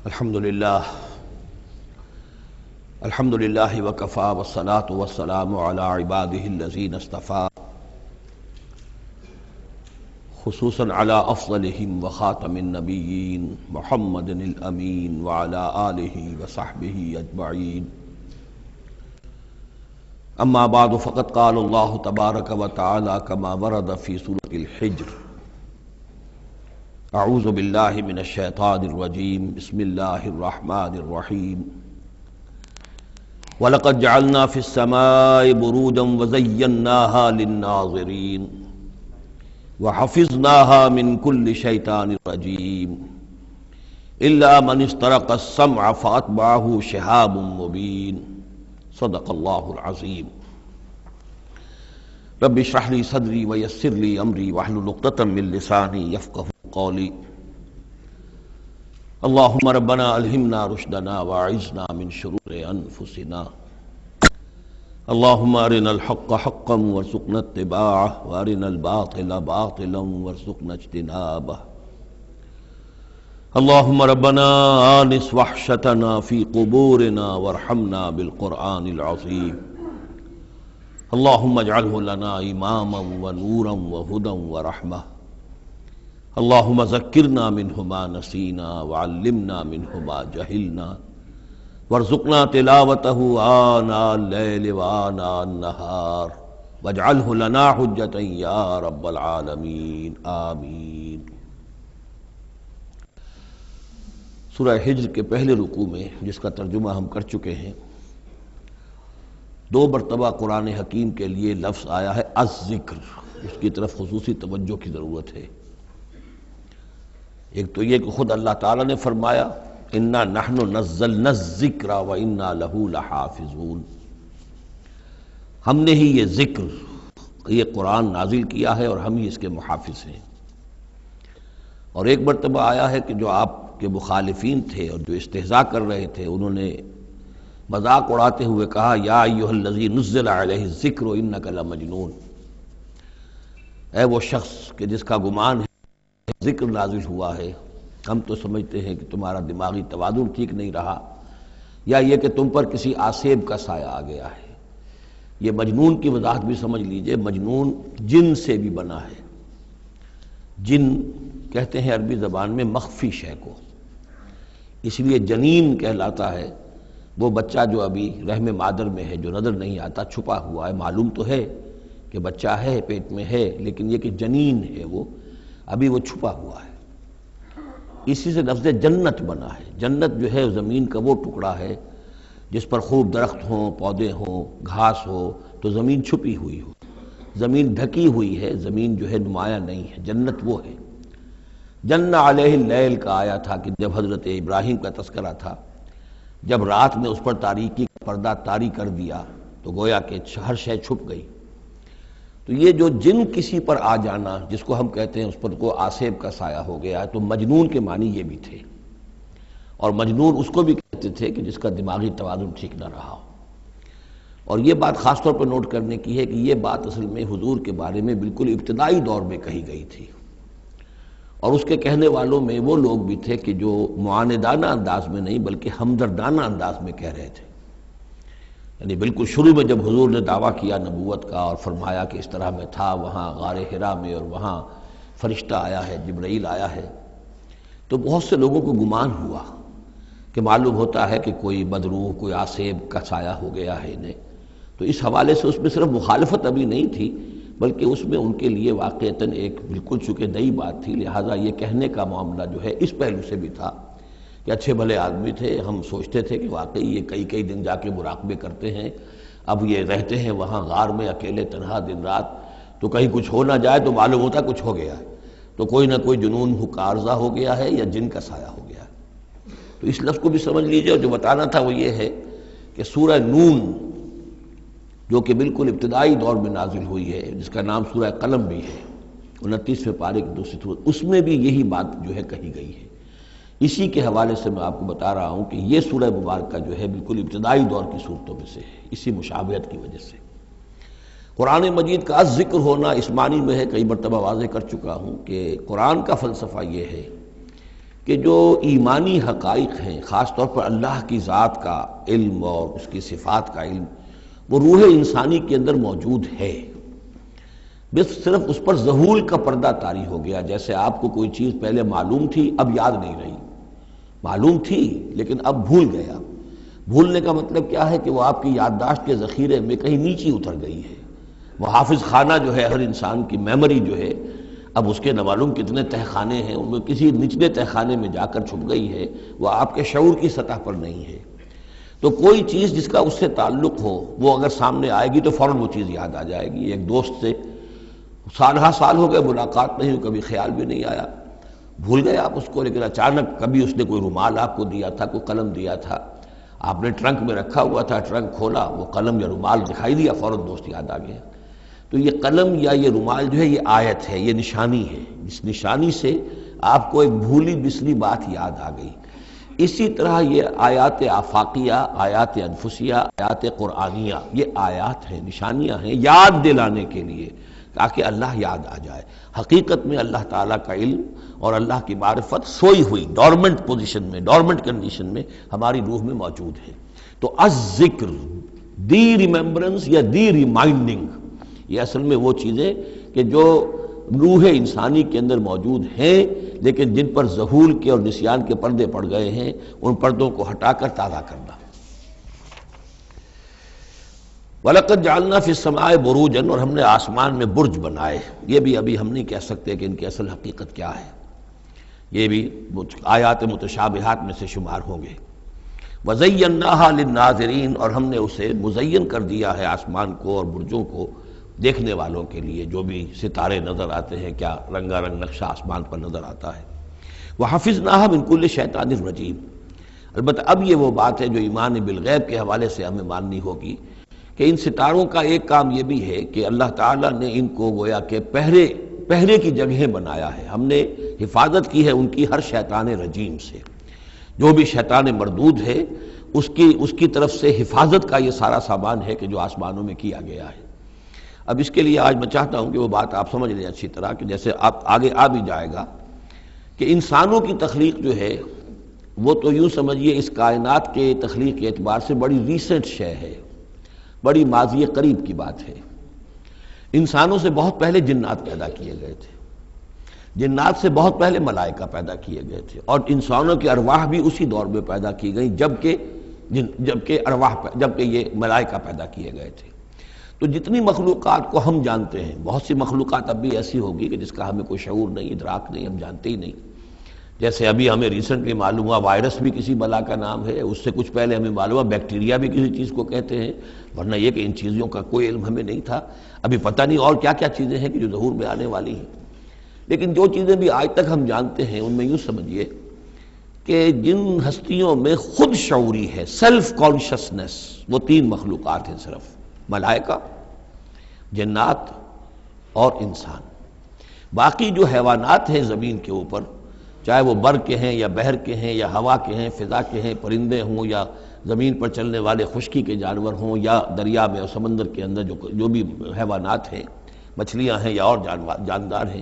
الحمدللہ وکفیٰ والصلاة والسلام علی عبادہ الذین اصطفیٰ خصوصاً علی افضلہم وخاتم النبیین محمد الامین وعلی آلہ وصحبہ اجمعین اما بعد فقد قال اللہ تبارک وتعالی کما ورد فی سورۃ الحجر اعوذ باللہ من الشیطان الرجیم بسم اللہ الرحمن الرحیم وَلَقَدْ جَعَلْنَا فِي السَّمَاءِ بُرُوجًا وَزَيَّنَّاهَا لِلنَّاظِرِينَ وَحَفِظْنَاهَا مِنْ كُلِّ شَيْطَانٍ رَجِيمٍ إِلَّا مَنِ اسْتَرَقَ السَّمْعَ فَأَتْبَعَهُ شِهَابٌ مُّبِينٌ صدق اللہ العظیم۔ رب اشرح لي صدری ويسر لي أمری واحلل عقدۃ من لسانی یفقہوا قولی۔ اللہم ربنا الہمنا رشدنا واعذنا من شرور انفسنا، اللہم ارنا الحق حقا وارزقنا اتباعہ وارنا الباطل باطلا وارزقنا اجتنابہ، اللہم ربنا آنس وحشتنا فی قبورنا وارحمنا بالقرآن العظیم، اللہم اجعلہ لنا اماما ونورا وہدى ورحمہ، اللہم ذکرنا منہ ما نسینا وعلمنا منہ ما جہلنا وارزقنا تلاوتہ آناء اللیل وآناء النہار واجعلہ لنا حجتا یا رب العالمین آمین۔ سورہ حجر کے پہلے رکوع میں، جس کا ترجمہ ہم کر چکے ہیں، 2 مرتبہ قرآن حکیم کے لیے لفظ آیا ہے الذکر، اس کی طرف خصوصی توجہ کی ضرورت ہے۔ ایک تو یہ کہ خود اللہ تعالیٰ نے فرمایا اِنَّا نَحْنُ نَزَّلْنَا الذِّكْرَ وَإِنَّا لَهُ لَحَافِظُونَ، ہم نے ہی یہ ذکر، یہ قرآن نازل کیا ہے اور ہم ہی اس کے محافظ ہیں۔ اور ایک مرتبہ آیا ہے کہ جو آپ کے مخالفین تھے اور جو استہزاء کر رہے تھے، انہوں نے مذاق اڑاتے ہوئے کہا یا ایھا الذی نزل علیہ الذکر انک لمجنون، اے وہ شخص کہ جس کا گمان ہے ذکر نازل ہوا ہے، ہم تو سمجھتے ہیں کہ تمہارا دماغی توازن ٹھیک نہیں رہا، یا یہ کہ تم پر کسی آسیب کا سایہ آ گیا ہے۔ یہ مجنون کی وضاحت بھی سمجھ لیجئے، مجنون جن سے بھی بنا ہے۔ جن کہتے ہیں عربی زبان میں مخفی شے کو، اس لیے جنین کہلاتا ہے وہ بچہ جو ابھی رحم مادر میں ہے، جو نظر نہیں آتا، چھپا ہوا ہے، معلوم تو ہے کہ بچہ ہے، پیٹ میں ہے، لیکن یہ کہ جنین ہے وہ ابھی وہ چھپا ہوا ہے۔ اسی سے لفظ جنت بنا ہے۔ جنت جو ہے زمین کا وہ ٹکڑا ہے جس پر خوب درخت ہوں، پودے ہوں، گھاس ہو، تو زمین چھپی ہوئی ہو، زمین ڈھکی ہوئی ہے، زمین جو ہے نمایاں نہیں ہے۔ جنت وہ ہے۔ جن علیہ اللیل کا آیا تھا کہ جب حضرت ابراہیم کا تذکرہ تھا، جب رات میں اس پر تاریکی کا پردہ طاری کر دیا تو گویا کہ ہر شے چھپ گئی۔ تو یہ جو جن کسی پر آ جانا، جس کو ہم کہتے ہیں اس پر کو آسیب کا سایہ ہو گیا ہے، تو مجنون کے معنی یہ بھی تھے۔ اور مجنون اس کو بھی کہتے تھے کہ جس کا دماغی توازن ٹھیک نہ رہا ہو۔ اور یہ بات خاص طور پر نوٹ کرنے کی ہے کہ یہ بات اصل میں حضور کے بارے میں بالکل ابتدائی دور میں کہی گئی تھی، اور اس کے کہنے والوں میں وہ لوگ بھی تھے کہ جو معاندانہ انداز میں نہیں بلکہ ہمدردانہ انداز میں کہہ رہے تھے۔ یعنی بالکل شروع میں جب حضور نے دعویٰ کیا نبوت کا اور فرمایا کہ اس طرح میں تھا وہاں غار حرا میں، اور وہاں فرشتہ آیا ہے، جبرائیل آیا ہے، تو بہت سے لوگوں کو گمان ہوا کہ معلوم ہوتا ہے کہ کوئی بدروح، کوئی آسیب کا سایہ ہو گیا ہے انہیں۔ تو اس حوالے سے اس میں صرف مخالفت ابھی نہیں تھی، بلکہ اس میں ان کے لیے واقعتاً ایک بالکل چونکہ نئی بات تھی، لہٰذا یہ کہنے کا معاملہ جو ہے اس پہلو سے بھی تھا کہ اچھے بھلے آدمی تھے، ہم سوچتے تھے کہ واقعی یہ کئی دن جا کے مراقبے کرتے ہیں، اب یہ رہتے ہیں وہاں غار میں اکیلے تنہا دن رات، تو کہیں کچھ ہو نہ جائے تو معلوم ہوتا کچھ ہو گیا ہے، تو کوئی نہ کوئی جنون کا عارضہ ہو گیا ہے یا جن کا سایہ ہو گیا ہے۔ تو اس لفظ کو بھی سمجھ لیجئے، اور جو بتانا تھا وہ یہ ہے کہ سورہ نون جو کہ بالکل ابتدائی دور میں نازل ہوئی ہے، جس کا نام سورہ قلم بھی ہے، 29ویں پارے کی دوسری سورت، اس میں بھی یہی بات جو ہے کہی گئی ہے۔ اسی کے حوالے سے میں آپ کو بتا رہا ہوں کہ یہ سورہ مبارکہ جو ہے بالکل ابتدائی دور کی صورتوں میں سے ہے، اسی مشابہت کی وجہ سے۔ قرآن مجید کا ذکر ہونا اس معنی میں ہے، کئی مرتبہ واضح کر چکا ہوں کہ قرآن کا فلسفہ یہ ہے کہ جو ایمانی حقائق ہیں، خاص طور پر اللہ کی ذات کا علم اور اس کی صفات کا علم، وہ روح انسانی کے اندر موجود ہے، بس صرف اس پر ظہول کا پردہ طاری ہو گیا۔ جیسے آپ کو کوئی چیز پہلے معلوم تھی، اب یاد نہیں رہی، معلوم تھی لیکن اب بھول گیا۔ بھولنے کا مطلب کیا ہے کہ وہ آپ کی یادداشت کے ذخیرے میں کہیں نیچی اتر گئی ہے۔ وہ حافظ خانہ جو ہے، ہر انسان کی میموری جو ہے، اب اس کے نہ معلوم کتنے تہخانے ہیں، ان میں کسی نچلے تہخانے میں جا کر چھپ گئی ہے، وہ آپ کے شعور کی سطح پر نہیں ہے۔ تو کوئی چیز جس کا اس سے تعلق ہو، وہ اگر سامنے آئے گی تو فوراً وہ چیز یاد آ جائے گی۔ ایک دوست سے سالہ سال ہو گئے ملاقات نہیں ہوئی، کبھی خیال بھی نہیں آیا، بھول گئے آپ اس کو، لیکن اچانک کبھی اس نے کوئی رومال آپ کو دیا تھا، کوئی قلم دیا تھا، آپ نے ٹرنک میں رکھا ہوا تھا، ٹرنک کھولا، وہ قلم یا رومال دکھائی دیا، فوراً دوست یاد آ گیا۔ تو یہ قلم یا یہ رومال جو ہے، یہ آیت ہے، یہ نشانی ہے، اس نشانی سے آپ کو ایک بھولی بسری بات یاد آ گئی۔ اسی طرح یہ آیات آفاقیہ، آیات انفسیہ، آیات قرآنیہ، یہ آیات ہیں، نشانیاں ہیں یاد دلانے کے لیے، تاکہ اللہ یاد آ جائے۔ حقیقت میں اللہ تعالیٰ کا علم اور اللہ کی معرفت سوئی ہوئی ڈورمنٹ پوزیشن میں، ڈورمنٹ کنڈیشن میں ہماری روح میں موجود ہے۔ تو الذکر، دی ریممبرنس یا دی ریمائنڈنگ، یہ اصل میں وہ چیزیں کہ جو روح انسانی کے اندر موجود ہیں، لیکن جن پر ظہول کے اور نسیان کے پردے پڑ گئے ہیں، ان پردوں کو ہٹا کر تازہ کرنا۔ وَلَقَدْ جَعَلْنَا فِي السَّمَاءِ بُرُوجًا، اور ہم نے آسمان میں برج بنائے۔ یہ بھی ابھی ہم نہیں کہہ سکتے کہ ان کی اصل حقیقت کیا ہے، یہ بھی آیات متشابہات میں سے شمار ہوں گے۔ وَزَيَّنَّاهَا لِلنَّاظِرِينَ، اور ہم نے اسے مزین کر دیا ہے آسمان کو اور برجوں کو دیکھنے والوں کے لیے، جو بھی ستارے نظر آتے ہیں، کیا رنگا رنگ نقشہ آسمان پر نظر آتا ہے۔ وَحَفِظْنَاهَا مِنْ كُلِّ شَيْطَانٍ رَجِيمٍ، البتہ اب یہ وہ بات ہے جو ایمان بالغیب کے حوالے سے ہمیں ماننی ہوگی کہ ان ستاروں کا ایک کام یہ بھی ہے کہ اللہ تعالیٰ نے ان کو گویا کہ پہرے کی جگہیں بنایا ہے، ہم نے حفاظت کی ہے ان کی ہر شیطان رجیم سے۔ جو بھی شیطان مردود ہے اس کی طرف سے حفاظت کا یہ سارا سامان ہے کہ جو آسمانوں میں کیا گیا ہے۔ اب اس کے لیے آج میں چاہتا ہوں کہ وہ بات آپ سمجھ لیں اچھی طرح، کہ جیسے آپ آگے آ بھی جائے گا کہ انسانوں کی تخلیق جو ہے وہ تو یوں سمجھیے اس کائنات کے تخلیق کے اعتبار سے بڑی ریسنٹ شے ہے، بڑی ماضی قریب کی بات ہے۔ انسانوں سے بہت پہلے جنات پیدا کیے گئے تھے، جنات سے بہت پہلے ملائکہ پیدا کیے گئے تھے، اور انسانوں کی ارواح بھی اسی دور میں پیدا کی گئیں جبکہ یہ ملائکہ پیدا کیے گئے تھے۔ تو جتنی مخلوقات کو ہم جانتے ہیں، بہت سی مخلوقات اب بھی ایسی ہوگی کہ جس کا ہمیں کوئی شعور نہیں، ادراک نہیں، ہم جانتے ہی نہیں۔ جیسے ابھی ہمیں ریسنٹلی معلوم ہوا وائرس بھی کسی بلا کا نام ہے، اس سے کچھ پہلے ہمیں معلوم ہوا بیکٹیریا بھی کسی چیز کو کہتے ہیں، ورنہ یہ کہ ان چیزوں کا کوئی علم ہمیں نہیں تھا۔ ابھی پتہ نہیں اور کیا کیا چیزیں ہیں کہ جو ظہور میں آنے والی ہیں، لیکن جو چیزیں بھی آج تک ہم جانتے ہیں ان میں یوں سمجھیے کہ جن ہستیوں میں خود شعوری ہے، سیلف کانشسنس، وہ تین مخلوقات ہیں صرف، ملائکہ، جنات اور انسان۔ باقی جو حیوانات ہیں زمین کے اوپر، چاہے وہ بر کے ہیں یا بحر کے ہیں یا ہوا کے ہیں، فضا کے ہیں، پرندے ہوں یا زمین پر چلنے والے خشکی کے جانور ہوں یا دریا میں اور سمندر کے اندر جو بھی حیوانات ہیں، مچھلیاں ہیں یا اور جاندار ہیں،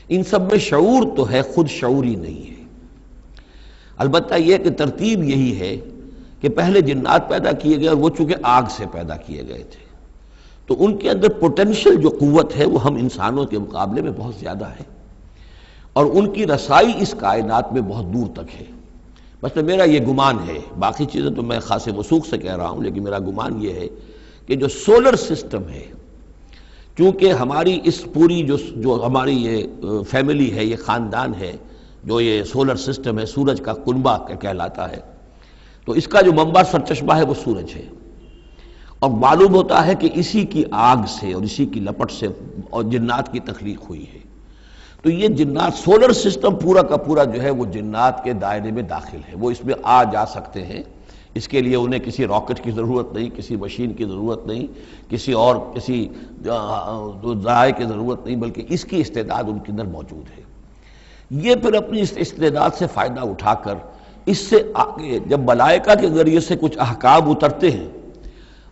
ان سب میں شعور تو ہے، خود شعوری نہیں ہے۔ البتہ یہ کہ ترتیب یہی ہے کہ پہلے جنات پیدا کیے گئے، اور وہ چونکہ آگ سے پیدا کیے گئے تھے، تو ان کے اندر پوٹینشل جو قوت ہے وہ ہم انسانوں کے مقابلے میں بہت زیادہ ہے، اور ان کی رسائی اس کائنات میں بہت دور تک ہے۔ بس میرا یہ گمان ہے، باقی چیزیں تو میں خاص وثوق سے کہہ رہا ہوں، لیکن میرا گمان یہ ہے کہ جو سولر سسٹم ہے، چونکہ ہماری اس پوری جو ہماری یہ فیملی ہے، یہ خاندان ہے، جو یہ سولر سسٹم ہے، سورج کا کنبہ کہلاتا ہے، تو اس کا جو منبع سرچشمہ ہے وہ سورج ہے، اور معلوم ہوتا ہے کہ اسی کی آگ سے اور اسی کی لپٹ سے اور جنات کی تخلیق ہوئی ہے۔ تو یہ جنات، سولر سسٹم پورا کا پورا جو ہے وہ جنات کے دائرے میں داخل ہے، وہ اس میں آ جا سکتے ہیں۔ اس کے لیے انہیں کسی راکٹ کی ضرورت نہیں، کسی مشین کی ضرورت نہیں، کسی ذرائع کی ضرورت نہیں، بلکہ اس کی استعداد ان کے اندر موجود ہے۔ یہ پھر اپنی اس استعداد سے فائدہ اٹھا کر اس سے آگے جب ملائکہ کے ذریعے سے کچھ احکام اترتے ہیں،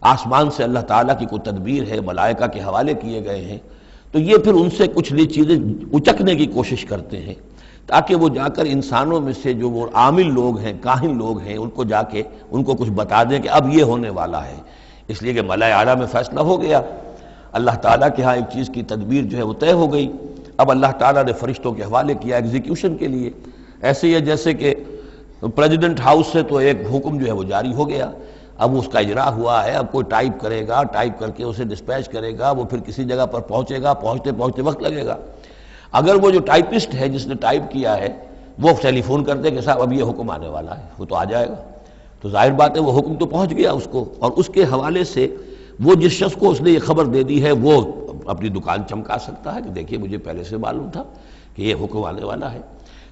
آسمان سے اللہ تعالیٰ کی کوئی تدبیر ہے، ملائکہ کے حوالے کیے گئے ہیں، تو یہ پھر ان سے کچھ چیزیں اچکنے کی کوشش کرتے ہیں، تاکہ وہ جا کر انسانوں میں سے جو وہ عامل لوگ ہیں، کاہن لوگ ہیں، ان کو جا کے ان کو کچھ بتا دیں کہ اب یہ ہونے والا ہے، اس لیے کہ ملائے اعلیٰ میں فیصلہ ہو گیا، اللہ تعالیٰ کے ہاں ایک چیز کی تدبیر جو ہے وہ طے ہو گئی، اب اللہ تعالیٰ نے فرشتوں کے حوالے کیا ایگزیکیوشن کے لیے۔ ایسے ہی ہے جیسے کہ پریزیڈنٹ ہاؤس سے تو ایک حکم جو ہے وہ جاری ہو گیا، اب اس کا اجرا ہوا ہے، اب کوئی ٹائپ کرے گا، ٹائپ کر کے اسے ڈسپیچ کرے گا، وہ پھر کسی جگہ پر پہنچے گا، پہنچتے پہنچتے وقت لگے گا۔ اگر وہ جو ٹائپسٹ ہے جس نے ٹائپ کیا ہے وہ ٹیلی فون کر دے کہ صاحب اب یہ حکم آنے والا ہے، وہ تو آ جائے گا، تو ظاہر بات ہے وہ حکم تو پہنچ گیا اس کو، اور اس کے حوالے سے وہ جس شخص کو اس نے یہ خبر دے دی ہے وہ اپنی دکان چمکا سکتا ہے کہ دیکھیے مجھے پہلے سے معلوم تھا کہ یہ حکم آنے والا ہے۔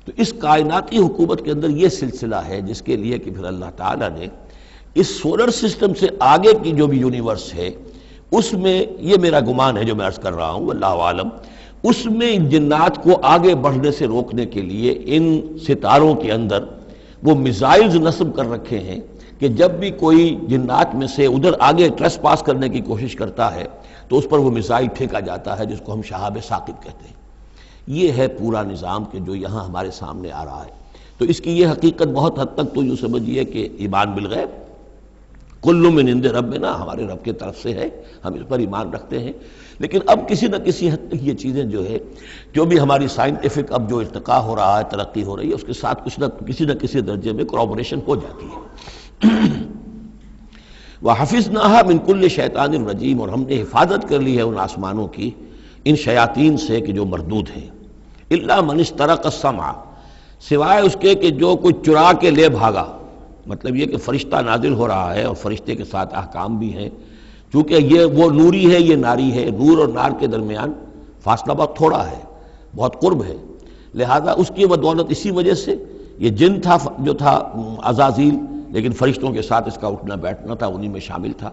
تو اس کائناتی حکومت کے اندر یہ سلسلہ ہے جس کے لیے کہ پھر اللہ تعالیٰ نے اس سولر سسٹم سے آگے کی جو بھی یونیورس ہے اس میں، یہ میرا گمان ہے جو میں عرض کر رہا ہوں اللہ عالم، اس میں جنات کو آگے بڑھنے سے روکنے کے لیے ان ستاروں کے اندر وہ میزائلز نصب کر رکھے ہیں کہ جب بھی کوئی جنات میں سے ادھر آگے ٹریس پاس کرنے کی کوشش کرتا ہے تو اس پر وہ میزائل پھینکا جاتا ہے جس کو ہم شہاب ثاقب کہتے ہیں۔ یہ ہے پورا نظام کہ جو یہاں ہمارے سامنے آ رہا ہے۔ تو اس کی یہ حقیقت بہت حد تک تو یوں سمجھیے کہ ایمان بالغیب، کل من عند ربنا، ہمارے رب کے طرف سے ہے، ہم اس پر ایمان رکھتے ہیں، لیکن اب کسی نہ کسی حد تک یہ چیزیں جو ہے، جو بھی ہماری سائنٹیفک اب جو ارتقاء ہو رہا ہے، ترقی ہو رہی ہے، اس کے ساتھ کچھ نہ کسی درجے میں کورابوریشن ہو جاتی ہے۔ وَحَفِظْنَاهَا مِنْ كُلِّ شَيْطَانٍ رَجِيمٍ، اور ہم نے حفاظت کر لی ہے ان آسمانوں کی ان شیاطین سے کہ جو مردود ہیں، إِلَّا مَنِ اسْتَرَقَ السَّمْعَ، سوائے اس کے کہ جو کوئی چرا کے لے بھاگا، مطلب یہ کہ فرشتہ نازل ہو رہا ہے اور فرشتے کے ساتھ احکام بھی ہیں، چونکہ یہ وہ نوری ہے، یہ ناری ہے، نور اور نار کے درمیان فاصلہ بہت تھوڑا ہے، بہت قرب ہے، لہذا اس کی بدولت اسی وجہ سے یہ جن تھا جو تھا عزازیل، لیکن فرشتوں کے ساتھ اس کا اٹھنا بیٹھنا تھا، انہی میں شامل تھا،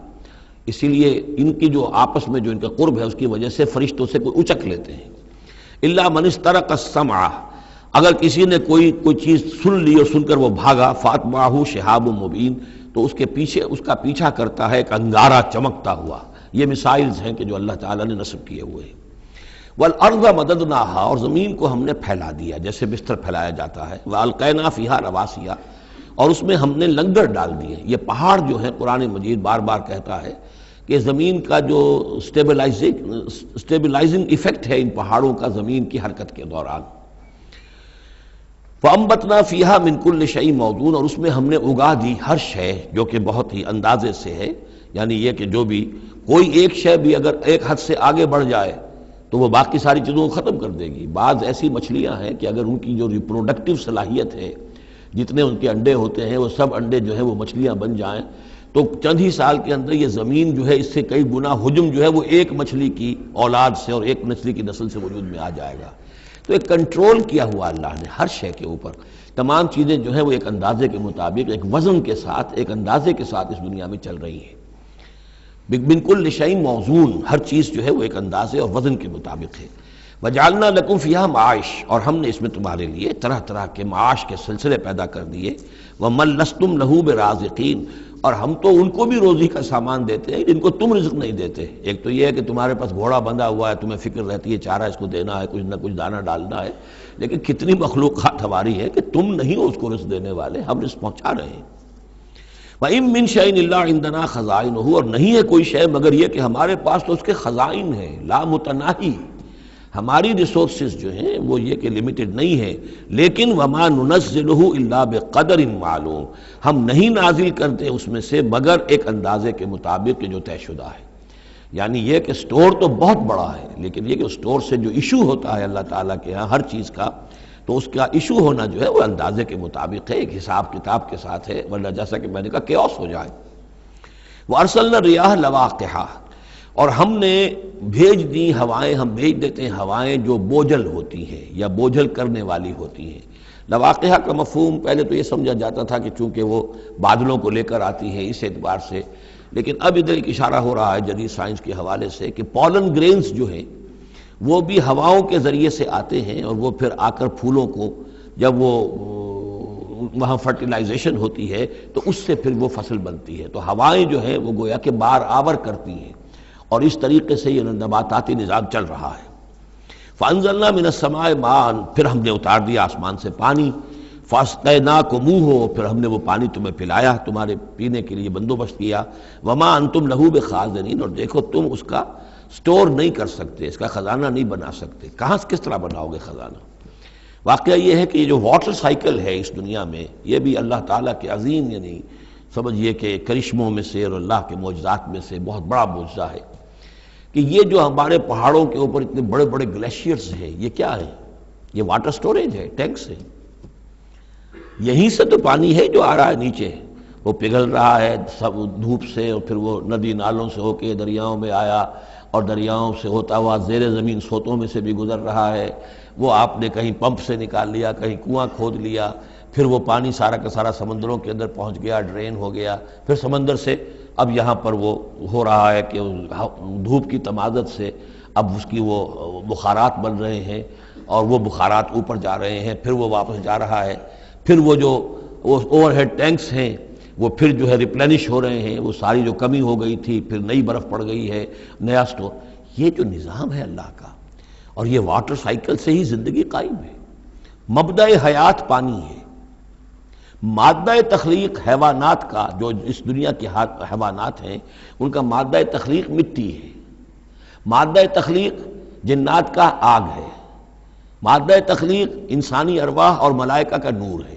اسی لیے ان کی جو آپس میں جو ان کا قرب ہے اس کی وجہ سے فرشتوں سے کوئی اچک لیتے ہیں۔ إِلَّا مَنِ اسْتَرَقَ السَّمْعَ، اگر کسی نے کوئی چیز سن لی اور سن کر وہ بھاگا، فَأَتْبَعَهُ شِهَابٌ مُبِينٌ، تو اس کا پیچھا کرتا ہے ایک انگارہ چمکتا ہوا۔ یہ مثائلز ہیں کہ جو اللہ تعالیٰ نے نصب کیے ہوئے ہیں۔ وَالْأَرْضَ مَدَدْنَاهَا، اور زمین کو ہم نے پھیلا دیا جیسے بستر پھیلایا جاتا ہے، وَأَلْقَيْنَا فِيهَا رَوَاسِيَ، اور اس میں ہم نے لنگر ڈال دیے۔ یہ پہاڑ جو ہیں قرآن مجید بار بار کہتا ہے کہ زمین کا جو سٹیبلائزنگ ایفیکٹ ہے ان پہاڑوں کا زمین کی حرکت کے دوران۔ فَأَنبَتْنَا فِيهَا مِنْ كُلِّ شَيْءٍ مَوْزُونٍ، اور اس میں ہم نے اگا دی ہر شے جو کہ بہت ہی اندازے سے ہے، یعنی یہ کہ جو بھی کوئی ایک شے بھی اگر ایک حد سے آگے بڑھ جائے تو وہ باقی ساری چیزوں کو ختم کر دے گی۔ بعض ایسی مچھلیاں ہیں کہ اگر ان کی جو ریپروڈکٹیو صلاحیت ہے، جتنے ان کے انڈے ہوتے ہیں وہ سب انڈے جو ہیں وہ مچھلیاں بن جائیں تو چند ہی سال کے اندر یہ زمین جو ہے اس سے کئی گنا حجم جو ہے وہ ایک مچھلی کی اولاد سے اور ایک مچھلی کی نسل سے وجود میں آ جائے گا۔ تو ایک کنٹرول کیا ہوا اللہ نے ہر شے کے اوپر، تمام چیزیں جو ہیں وہ ایک اندازے کے مطابق، ایک وزن کے ساتھ، ایک اندازے کے ساتھ اس دنیا میں چل رہی ہیں۔ مِنْ كُلِّ شَيْءٍ مَوْزُونٍ، ہر چیز جو ہے وہ ایک اندازے اور وزن کے مطابق ہے۔ وَجَعَلْنَا لَكُمْ فِيهَا مَعَائِشَ، اور ہم نے اس میں تمہارے لیے طرح طرح کے معاش کے سلسلے پیدا کر دیے۔ وَمَن لَسْتُمْ لَهُ بِرَازِقِينَ، اور ہم تو ان کو بھی روزی کا سامان دیتے ہیں جن کو تم رزق نہیں دیتے۔ ایک تو یہ ہے کہ تمہارے پاس گھوڑا بندھا ہوا ہے، تمہیں فکر رہتی ہے چارہ اس کو دینا ہے، کچھ نہ کچھ دانہ ڈالنا ہے، لیکن کتنی مخلوقات ہماری ہے کہ تم نہیں ہو اس کو رزق دینے والے، ہم رزق پہنچا رہے ہیں۔ وَإِن مِّن شَيْءٍ إِلَّا عِندَنَا خَزَائِنُهُ، اور نہیں ہے کوئی شے مگر یہ کہ ہمارے پاس تو اس کے خزائن ہیں، لا متناہی، ہماری ریسورسز جو ہیں وہ یہ کہ لمیٹڈ نہیں ہے، لیکن وَمَا نُنَزِّلُهُ إِلَّا بِقَدَرٍ معلوم، ہم نہیں نازل کرتے اس میں سے مگر ایک اندازے کے مطابق کہ جو طے شدہ ہے۔ یعنی یہ کہ سٹور تو بہت بڑا ہے، لیکن یہ کہ سٹور سے جو ایشو ہوتا ہے اللہ تعالیٰ کے ہاں ہر چیز کا، تو اس کا ایشو ہونا جو ہے وہ اندازے کے مطابق ہے، ایک حساب کتاب کے ساتھ ہے، ورنہ جیسا کہ میں نے کہا کیوس ہو جائے۔ وَأَرْسَلْنَا الرِّيَاحَ لَوَاقِحَ، اور ہم نے بھیج دی ہوائیں، ہم بھیج دیتے ہیں ہوائیں جو بوجھل ہوتی ہیں یا بوجھل کرنے والی ہوتی ہیں۔ لواقعہ کا مفہوم پہلے تو یہ سمجھا جاتا تھا کہ چونکہ وہ بادلوں کو لے کر آتی ہیں اس اعتبار سے، لیکن اب ادھر ایک اشارہ ہو رہا ہے جدید سائنس کے حوالے سے کہ پولن گرینز جو ہیں وہ بھی ہواؤں کے ذریعے سے آتے ہیں، اور وہ پھر آ کر پھولوں کو جب وہ وہاں فرٹیلائزیشن ہوتی ہے تو اس سے پھر وہ فصل بنتی ہے۔ تو ہوائیں جو ہیں وہ گویا کہ بار آور کرتی ہیں، اور اس طریقے سے یہ نباتاتی نظام چل رہا ہے۔ فانزلنا من السماء ماء، پھر ہم نے اتار دیا آسمان سے پانی، فاسقیناکموہ، پھر ہم نے وہ پانی تمہیں پلایا، تمہارے پینے کے لیے بندوبست کیا، وما انتم لہ بخازنین، اور دیکھو تم اس کا سٹور نہیں کر سکتے، اس کا خزانہ نہیں بنا سکتے۔ کہاں کس طرح بناؤ گے خزانہ؟ واقعہ یہ ہے کہ یہ جو واٹر سائیکل ہے اس دنیا میں، یہ بھی اللہ تعالیٰ کے عظیم، یعنی سمجھیے کہ کرشموں میں سے اور اللہ کے معجزات میں سے بہت بڑا معجزہ ہے کہ یہ جو ہمارے پہاڑوں کے اوپر اتنے بڑے بڑے گلیشیئرز ہیں، یہ کیا ہے؟ یہ واٹر سٹوریج ہے، ٹینکس ہے۔ یہیں سے تو پانی ہے جو آ رہا ہے نیچے، وہ پگھل رہا ہے سب دھوپ سے، اور پھر وہ ندی نالوں سے ہو کے دریاؤں میں آیا، اور دریاؤں سے ہوتا ہوا زیر زمین سوتوں میں سے بھی گزر رہا ہے۔ وہ آپ نے کہیں پمپ سے نکال لیا، کہیں کنواں کھود لیا، پھر وہ پانی سارا کا سارا سمندروں کے اندر پہنچ گیا، ڈرین ہو گیا، پھر سمندر سے اب یہاں پر وہ ہو رہا ہے کہ دھوپ کی تمازت سے اب اس کی وہ بخارات بن رہے ہیں، اور وہ بخارات اوپر جا رہے ہیں، پھر وہ واپس جا رہا ہے، پھر وہ جو اوور ہیڈ ٹینکس ہیں وہ پھر جو ہے ریپلینش ہو رہے ہیں، وہ ساری جو کمی ہو گئی تھی پھر نئی برف پڑ گئی ہے، نیا سٹور۔ یہ جو نظام ہے اللہ کا، اور یہ واٹر سائیکل سے ہی زندگی قائم ہے۔ مبدأ حیات پانی ہے، مادہ تخلیق حیوانات کا، جو اس دنیا کے حیوانات ہیں ان کا مادہ تخلیق مٹی ہے، مادہ تخلیق جنات کا آگ ہے، مادہ تخلیق انسانی ارواح اور ملائکہ کا نور ہے،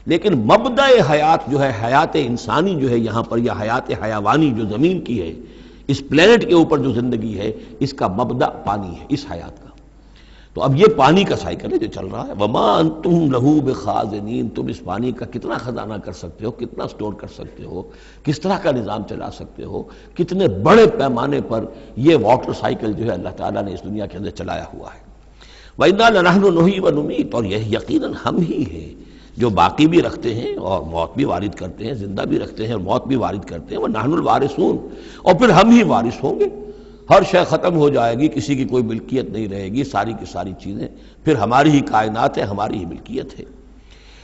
لیکن مبدأ حیات جو ہے، حیات انسانی جو ہے یہاں پر، یا حیات حیوانی جو زمین کی ہے، اس پلینٹ کے اوپر جو زندگی ہے، اس کا مبدأ پانی ہے، اس حیات کا۔ تو اب یہ پانی کا سائیکل ہے جو چل رہا ہے۔ وما انتم لہ بخازنین، تم اس پانی کا کتنا خزانہ کر سکتے ہو، کتنا سٹور کر سکتے ہو، کس طرح کا نظام چلا سکتے ہو، کتنے بڑے پیمانے پر یہ واٹر سائیکل جو ہے اللہ تعالیٰ نے اس دنیا کے اندر چلایا ہوا ہے۔ وَإِنَّا لَنَحْنُ نُحْيِي وَنُمِيتُ، اور یہ یقیناً ہم ہی ہیں جو باقی بھی رکھتے ہیں اور موت بھی وارد کرتے ہیں، زندہ بھی رکھتے ہیں اور موت بھی وارد کرتے ہیں۔ وَنَحْنُ الْوَارِثُونَ، اور پھر ہم ہی وارث ہوں گے، ہر شے ختم ہو جائے گی، کسی کی کوئی ملکیت نہیں رہے گی، ساری کی ساری چیزیں پھر ہماری ہی کائنات ہے، ہماری ہی ملکیت ہے۔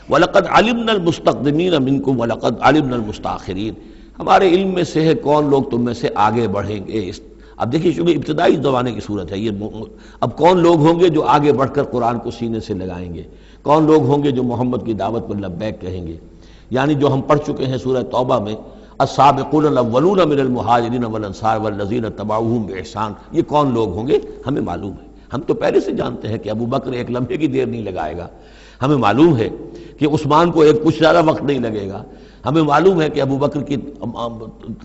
وَلَقَدْ عَلِمْنَا الْمُسْتَقْدِمِينَ مِنْكُمْ وَلَقَدْ عَلِمْنَا الْمُسْتَأْخِرِينَ، ہمارے علم میں سے ہے کون لوگ تم میں سے آگے بڑھیں گے۔ اب دیکھیے چونکہ ابتدائی زمانے کی صورت ہے یہ، اب کون لوگ ہوں گے جو آگے بڑھ کر قرآن کو سینے سے لگائیں گے، کون لوگ ہوں گے جو محمد کی دعوت پر لبیک کہیں گے، یعنی جو ہم پڑھ چکے ہیں سورہ توبہ میں، السابقون الاولون من المہاجرین والانصار والذین اتبعوہم بإحسان، یہ کون لوگ ہوں گے ہمیں معلوم ہے، ہم تو پہلے سے جانتے ہیں کہ ابو بکر ایک لمحے کی دیر نہیں لگائے گا، ہمیں معلوم ہے کہ عثمان کو ایک کچھ زیادہ وقت نہیں لگے گا، ہمیں معلوم ہے کہ ابو بکر کی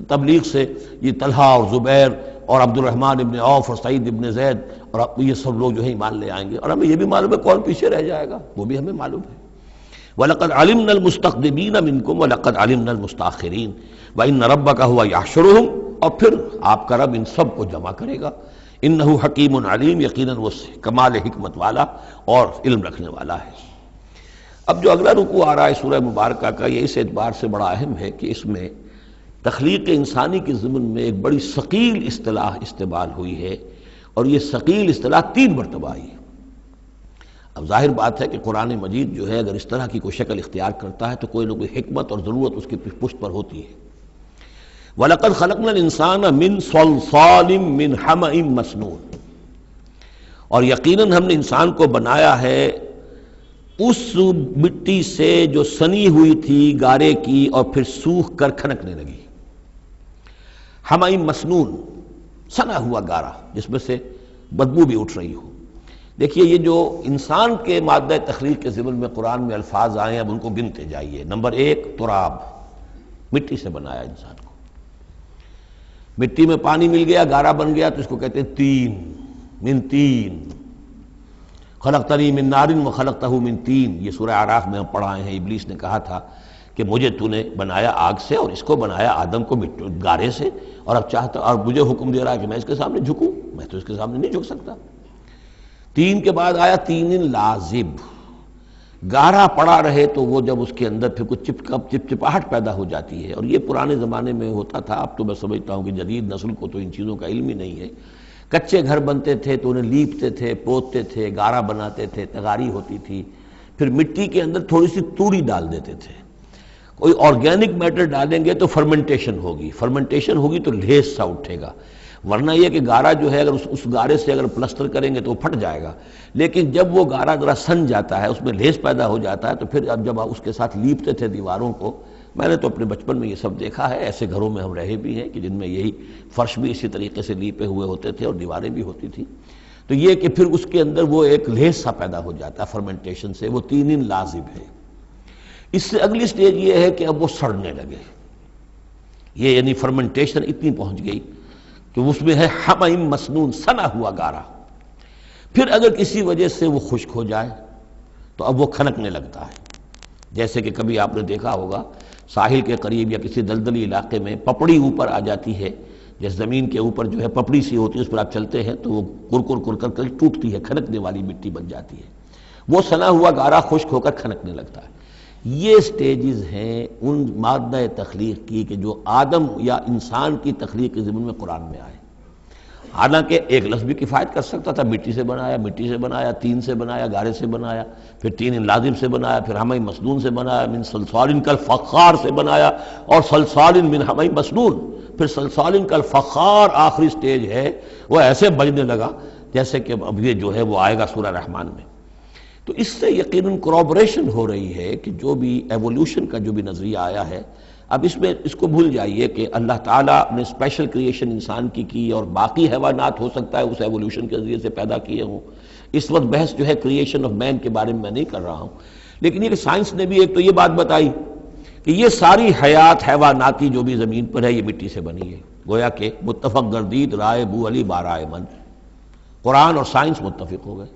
تبلیغ سے یہ طلحہ اور زبیر اور عبد الرحمن ابن عوف اور سعید ابن زید اور یہ سب لوگ جو ہے ایمان لے آئیں گے، اور ہمیں یہ بھی معلوم ہے کون پیچھے رہ جائے گا، وہ بھی ہمیں معلوم ہے۔ وَلَقَدْ عَلِمْنَا الْمُسْتَقْدِمِينَ مِنْكُمْ وَلَقَدْ عَلِمْنَا الْمُسْتَأْخِرِينَ وَإِنَّ رَبَّكَ هُوَ يَحْشُرُهُمْ، اور پھر آپ کا رب ان سب کو جمع کرے گا۔ إِنَّهُ حَكِيمٌ عَلِيمٌ، یقیناً وہ کمال حکمت والا اور علم رکھنے والا ہے۔ اب جو اگلا رکوع آ رہا ہے سورہ مبارکہ کا، یہ اس اعتبار سے بڑا اہم ہے کہ اس میں تخلیق انسانی کے ضمن میں ایک بڑی ثقیل اصطلاح استعمال ہوئی ہے، اور یہ ثقیل اصطلاح 3 مرتبہ آئی ہے۔ اب ظاہر بات ہے کہ قرآن مجید جو ہے اگر اس طرح کی کوئی شکل اختیار کرتا ہے تو کوئی نہ کوئی حکمت اور ضرورت اس کی پشت پر ہوتی ہے۔ وَلَقَدْ خَلَقْنَا الْإِنسَانَ مِنْ صَلْصَالٍ مِّنْ حَمَإٍ مَّسْنُونٍ، اور یقیناً ہم نے انسان کو بنایا ہے اس مٹی سے جو سنی ہوئی تھی گارے کی اور پھر سوکھ کر کھنکنے لگی۔ حَمَإٍ مسنون، سنا ہوا گارا جس میں سے بدبو بھی اٹھ رہی ہو۔ دیکھیے یہ جو انسان کے مادہ تخلیق کے ضمن میں قرآن میں الفاظ آئے ہیں، اب ان کو گنتے جائیے۔ نمبر 1 تراب، مٹی سے بنایا انسان کو، مٹی میں پانی مل گیا، گارا بن گیا تو اس کو کہتے ہیں تین، من تین، خلقتنی من نار وخلقتہ من تین، یہ سورہ اعراف میں ہم پڑھائے ہیں۔ ابلیس نے کہا تھا کہ مجھے تو نے بنایا آگ سے اور اس کو بنایا آدم کو گارے سے، اور اب چاہتا اور مجھے حکم دے رہا ہے کہ میں اس کے سامنے جھکوں، میں تو اس کے سامنے نہیں جھک سکتا۔ 3 کے بعد آیا تین لازب، گارا پڑا رہے تو وہ جب اس کے اندر پھر کچھ چپچپاہٹ پیدا ہو جاتی ہے، اور یہ پرانے زمانے میں ہوتا تھا، اب تو میں سمجھتا ہوں کہ جدید نسل کو تو ان چیزوں کا علم ہی نہیں ہے۔ کچے گھر بنتے تھے تو انہیں لیپتے تھے، پوتتے تھے، گارا بناتے تھے، تغاری ہوتی تھی، پھر مٹی کے اندر تھوڑی سی توڑی ڈال دیتے تھے۔ کوئی آرگینک میٹر ڈالیں گے تو فرمنٹیشن ہوگی، فرمنٹیشن ہوگی تو لیس سا اٹھے گا، ورنہ یہ کہ گارا جو ہے اگر اس گارے سے اگر پلسٹر کریں گے تو وہ پھٹ جائے گا، لیکن جب وہ گارا ذرا سن جاتا ہے، اس میں لیس پیدا ہو جاتا ہے، تو پھر اب جب اس کے ساتھ لیپتے تھے دیواروں کو، میں نے تو اپنے بچپن میں یہ سب دیکھا ہے، ایسے گھروں میں ہم رہے بھی ہیں کہ جن میں یہی فرش بھی اسی طریقے سے لیپے ہوئے ہوتے تھے اور دیواریں بھی ہوتی تھی، تو یہ کہ پھر اس کے اندر وہ ایک لیس سا پیدا ہو جاتا ہے فرمنٹیشن سے، وہ تینین لازم ہے۔ اس سے اگلی سٹیج یہ ہے کہ اب وہ سڑنے لگے، یہ یعنی فرمنٹیشن اتنی پہنچ گئی کہ اس میں ہے حمیم مسنون، سنا ہوا گارا، پھر اگر کسی وجہ سے وہ خشک ہو جائے تو اب وہ کھنکنے لگتا ہے۔ جیسے کہ کبھی آپ نے دیکھا ہوگا ساحل کے قریب یا کسی دلدلی علاقے میں پپڑی اوپر آ جاتی ہے، جس زمین کے اوپر جو ہے پپڑی سی ہوتی ہے، اس پر آپ چلتے ہیں تو وہ کر کر ٹوٹتی ہے، کھنکنے والی مٹی بن جاتی ہے، وہ سنا ہوا گارا خشک ہو کر کھنکنے لگتا ہے۔ یہ سٹیجز ہیں ان مادہ تخلیق کی کہ جو آدم یا انسان کی تخلیق کے ضمن میں قرآن میں آئے۔ حالانکہ ایک لفظ بھی کفایت کر سکتا تھا، مٹی سے بنایا، تین سے بنایا، گارے سے بنایا، پھر تین لازم سے بنایا، پھر حمیم مسنون سے بنایا، من صلصال کالفخار سے بنایا، اور صلصال من حمیم مسنون، پھر صلصال کالفخار آخری سٹیج ہے، وہ ایسے بجنے لگا جیسے کہ اب یہ جو ہے وہ آئے گا سورہ رحمان میں۔ تو اس سے یقیناً کورابریشن ہو رہی ہے کہ جو بھی ایوولوشن کا جو بھی نظریہ آیا ہے، اب اس میں اس کو بھول جائیے کہ اللہ تعالیٰ نے اسپیشل کریشن انسان کی اور باقی حیوانات ہو سکتا ہے اس ایوولوشن کے ذریعے سے پیدا کیے ہوں۔ اس وقت بحث جو ہے کریشن آف مین کے بارے میں نہیں کر رہا ہوں، لیکن یہ کہ سائنس نے بھی ایک تو یہ بات بتائی کہ یہ ساری حیات حیواناتی جو بھی زمین پر ہے یہ مٹی سے بنی ہے، گویا کہ متفق گردید رائے بو علی بارائے من، قرآن اور سائنس متفق ہو گئے۔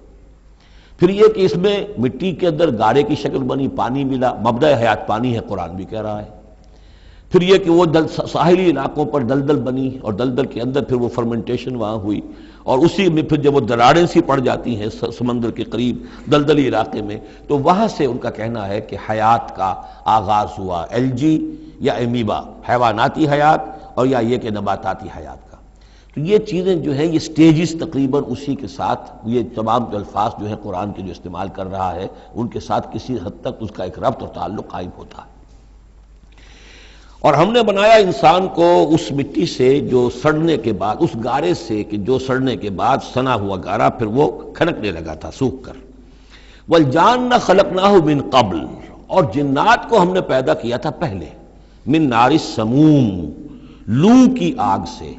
پھر یہ کہ اس میں مٹی کے اندر گارے کی شکل بنی، پانی ملا، مبدأ حیات پانی ہے، قرآن بھی کہہ رہا ہے۔ پھر یہ کہ وہ ساحلی علاقوں پر دلدل بنی، اور دلدل کے اندر پھر وہ فرمنٹیشن وہاں ہوئی، اور اسی میں پھر جب وہ دراڑیں سی پڑ جاتی ہیں سمندر کے قریب دلدلی علاقے میں، تو وہاں سے ان کا کہنا ہے کہ حیات کا آغاز ہوا، الجی یا امیبا، حیواناتی حیات، اور یا یہ کہ نباتاتی حیات کا۔ تو یہ چیزیں جو ہیں یہ سٹیجز تقریباً اسی کے ساتھ، یہ تمام الفاظ جو ہیں قرآن کے جو استعمال کر رہا ہے ان کے ساتھ کسی حد تک اس کا ایک ربط اور تعلق قائم ہوتا ہے۔ اور ہم نے بنایا انسان کو اس مٹی سے جو سڑنے کے بعد، اس گارے سے کہ جو سڑنے کے بعد سنا ہوا گارا پھر وہ کھنکنے لگا تھا سوکھ کر۔ والجان خلقناہ من قبل، اور جنات کو ہم نے پیدا کیا تھا پہلے، من نار السموم، لو کی آگ سے۔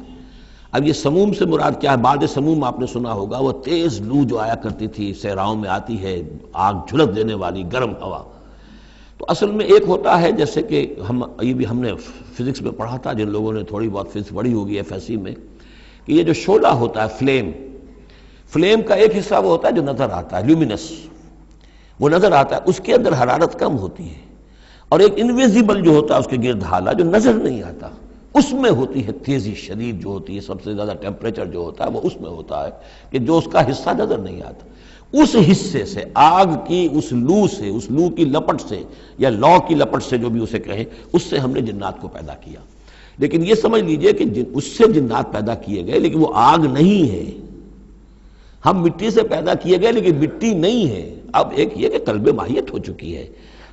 اب یہ سموم سے مراد کیا ہے؟ بعد سموم آپ نے سنا ہوگا، وہ تیز لو جو آیا کرتی تھی، صحراؤں میں آتی ہے، آگ جھلس دینے والی گرم ہوا۔ تو اصل میں ایک ہوتا ہے جیسے کہ ہم نے فزکس میں پڑھا تھا، جن لوگوں نے تھوڑی بہت فزکس پڑھی ہوگی ایف ایس سی میں، کہ یہ جو شعلہ ہوتا ہے فلیم کا ایک حصہ وہ ہوتا ہے جو نظر آتا ہے، لیومینس، وہ نظر آتا ہے، اس کے اندر حرارت کم ہوتی ہے، اور ایک انویزیبل جو ہوتا ہے اس کے گرد حالہ جو نظر نہیں آتا، اس میں ہوتی ہے تیزی شدید جو ہوتی ہے، سب سے زیادہ ٹیمپریچر جو ہوتا ہے وہ اس میں ہوتا ہے کہ جو اس کا حصہ نظر نہیں آتا۔ اس حصے سے، آگ کی اس لو کی لپٹ سے، یا لو کی لپٹ سے جو بھی اسے کہیں، اس سے ہم نے جنات کو پیدا کیا۔ لیکن یہ سمجھ لیجئے کہ اس سے جنات پیدا کیے گئے، لیکن وہ آگ نہیں ہے۔ ہم مٹی سے پیدا کیے گئے لیکن مٹی نہیں ہے۔ اب ایک یہ کہ قلب ماہیت ہو چکی ہے،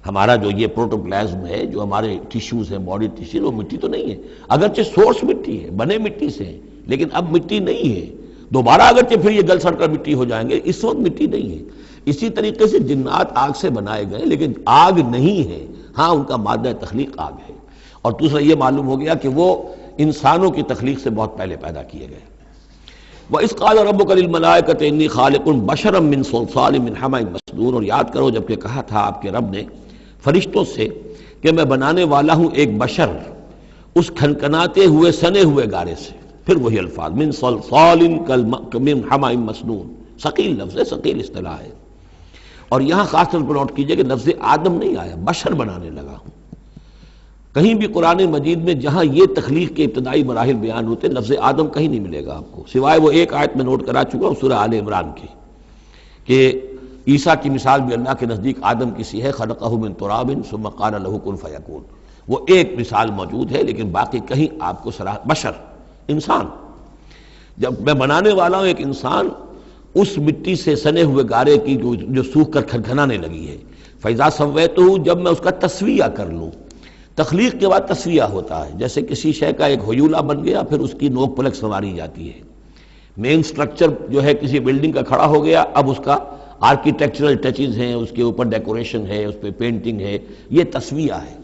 ہمارا جو یہ پروٹوپلازم ہے، جو ہمارے ٹیشوز ہیں، باڈی ٹیشوز، وہ مٹی تو نہیں ہے، اگرچہ سورس مٹی ہے، بنے مٹی سے ہیں، لیکن اب مٹی نہیں ہے۔ دوبارہ اگرچہ پھر یہ گل سڑ کر مٹی ہو جائیں گے، اس وقت مٹی نہیں ہے۔ اسی طریقے سے جنات آگ سے بنائے گئے لیکن آگ نہیں ہے، ہاں ان کا مادہ تخلیق آگ ہے۔ اور دوسرا یہ معلوم ہو گیا کہ وہ انسانوں کی تخلیق سے بہت پہلے پیدا کیے گئے۔ وَإِذْ قَالَ رَبُّكَ لِلْمَلَائِكَةِ إِنِّي خَالِقٌ بَشَرًا مِّن صَلْصَالٍ مِّنْ حَمَإٍ مَّسْنُونٍ، اور یاد کرو جب کہ کہا تھا آپ کے رب نے فرشتوں سے کہ میں بنانے والا ہوں ایک بشر اس کھنکناتے ہوئے سنے ہوئے گارے سے۔ پھر وہی الفاظ من صلصال من حمأ مسنون، ثقیل لفظ ہے، ثقیل اصطلاح ہے۔ اور یہاں خاص طور پر نوٹ کیجئے کہ لفظ آدم نہیں آیا، بشر بنانے لگا ہوں۔ کہیں بھی قرآن مجید میں جہاں یہ تخلیق کے ابتدائی مراحل بیان ہوتے، لفظ آدم کہیں نہیں ملے گا آپ کو، سوائے وہ ایک آیت میں نوٹ کرا چکا ہوں سورہ آل عمران کی، کہ عیسیٰ کی مثال بھی اللہ کے نزدیک آدم کی سی ہے، خلقہ من تراب ثم قال له کن فیکون، وہ ایک مثال موجود ہے، لیکن باقی کہیں آپ کو بشر، انسان، جب میں بنانے والا ہوں ایک انسان اس مٹی سے سنے ہوئے گارے کی جو سوکھ کر کھنکھنانے لگی ہے، فَإِذَا سَوَّيْتُهُ، جب میں اس کا تسویہ کر لوں۔ تخلیق کے بعد تسویہ ہوتا ہے، جیسے کسی شے کا ایک ہیولہ بن گیا پھر اس کی نوک پلک سنواری جاتی ہے، مین سٹرکچر جو ہے کسی بلڈنگ کا کھڑا ہو گیا، اب اس کا آرکیٹیکچرل ٹچز ہیں، اس کے اوپر ڈیکوریشن ہے، اس پہ پینٹنگ ہے، یہ تسویہ ہے۔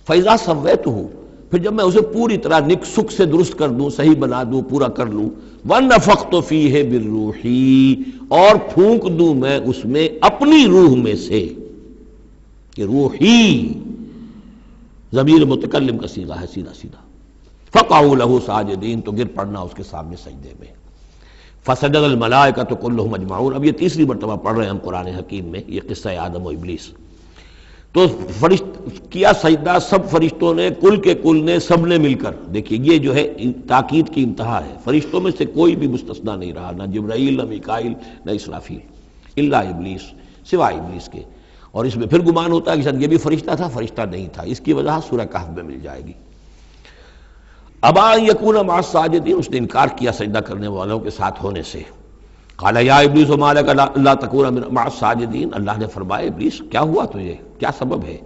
فَإِذَا سَوَّيْتُهُ، پھر جب میں اسے پوری طرح نک سک سے درست کر دوں، صحیح بنا دوں، پورا کر لوں، وَنَفَخْتُ فِيهِ بِالرُّوحِ، اور پھونک دوں میں اس میں اپنی روح میں سے، کہ روحی ضمیر متکلم کا صیغہ ہے سیدھا سیدھا، فَقَعُوا لَهُ سَاجِدِينَ، تو گر پڑنا اس کے سامنے سجدے میں۔ فَسَجَدَ الْمَلَائِكَةُ كُلُّهُمْ أَجْمَعُونَ، اب یہ تیسری مرتبہ پڑھ رہے ہیں ہم قرآن حکیم میں یہ قصہ آدم و ابلیس۔ تو کیا سجدہ سب فرشتوں نے، کل کے کل نے، سب نے مل کر، دیکھیے یہ جو ہے تاکید کی انتہا ہے، فرشتوں میں سے کوئی بھی مستثنیٰ نہیں رہا، نہ جبرائیل، نہ میکائیل، نہ اسرافیل، الا ابلیس، سوائے ابلیس کے۔ اور اس میں پھر گمان ہوتا ہے کہ شاید یہ بھی فرشتہ تھا، فرشتہ نہیں تھا، اس کی وجہ سورہ کہف میں مل جائے گی۔ ابا ان یکون مع الساجدین، اس نے انکار کیا سجدہ کرنے والوں کے ساتھ ہونے سے۔ قال یا ابلیس ما لک الا تکون مع الساجدین، اللہ نے فرمایا ابلیس کیا ہوا تجھے، کیا سبب ہے،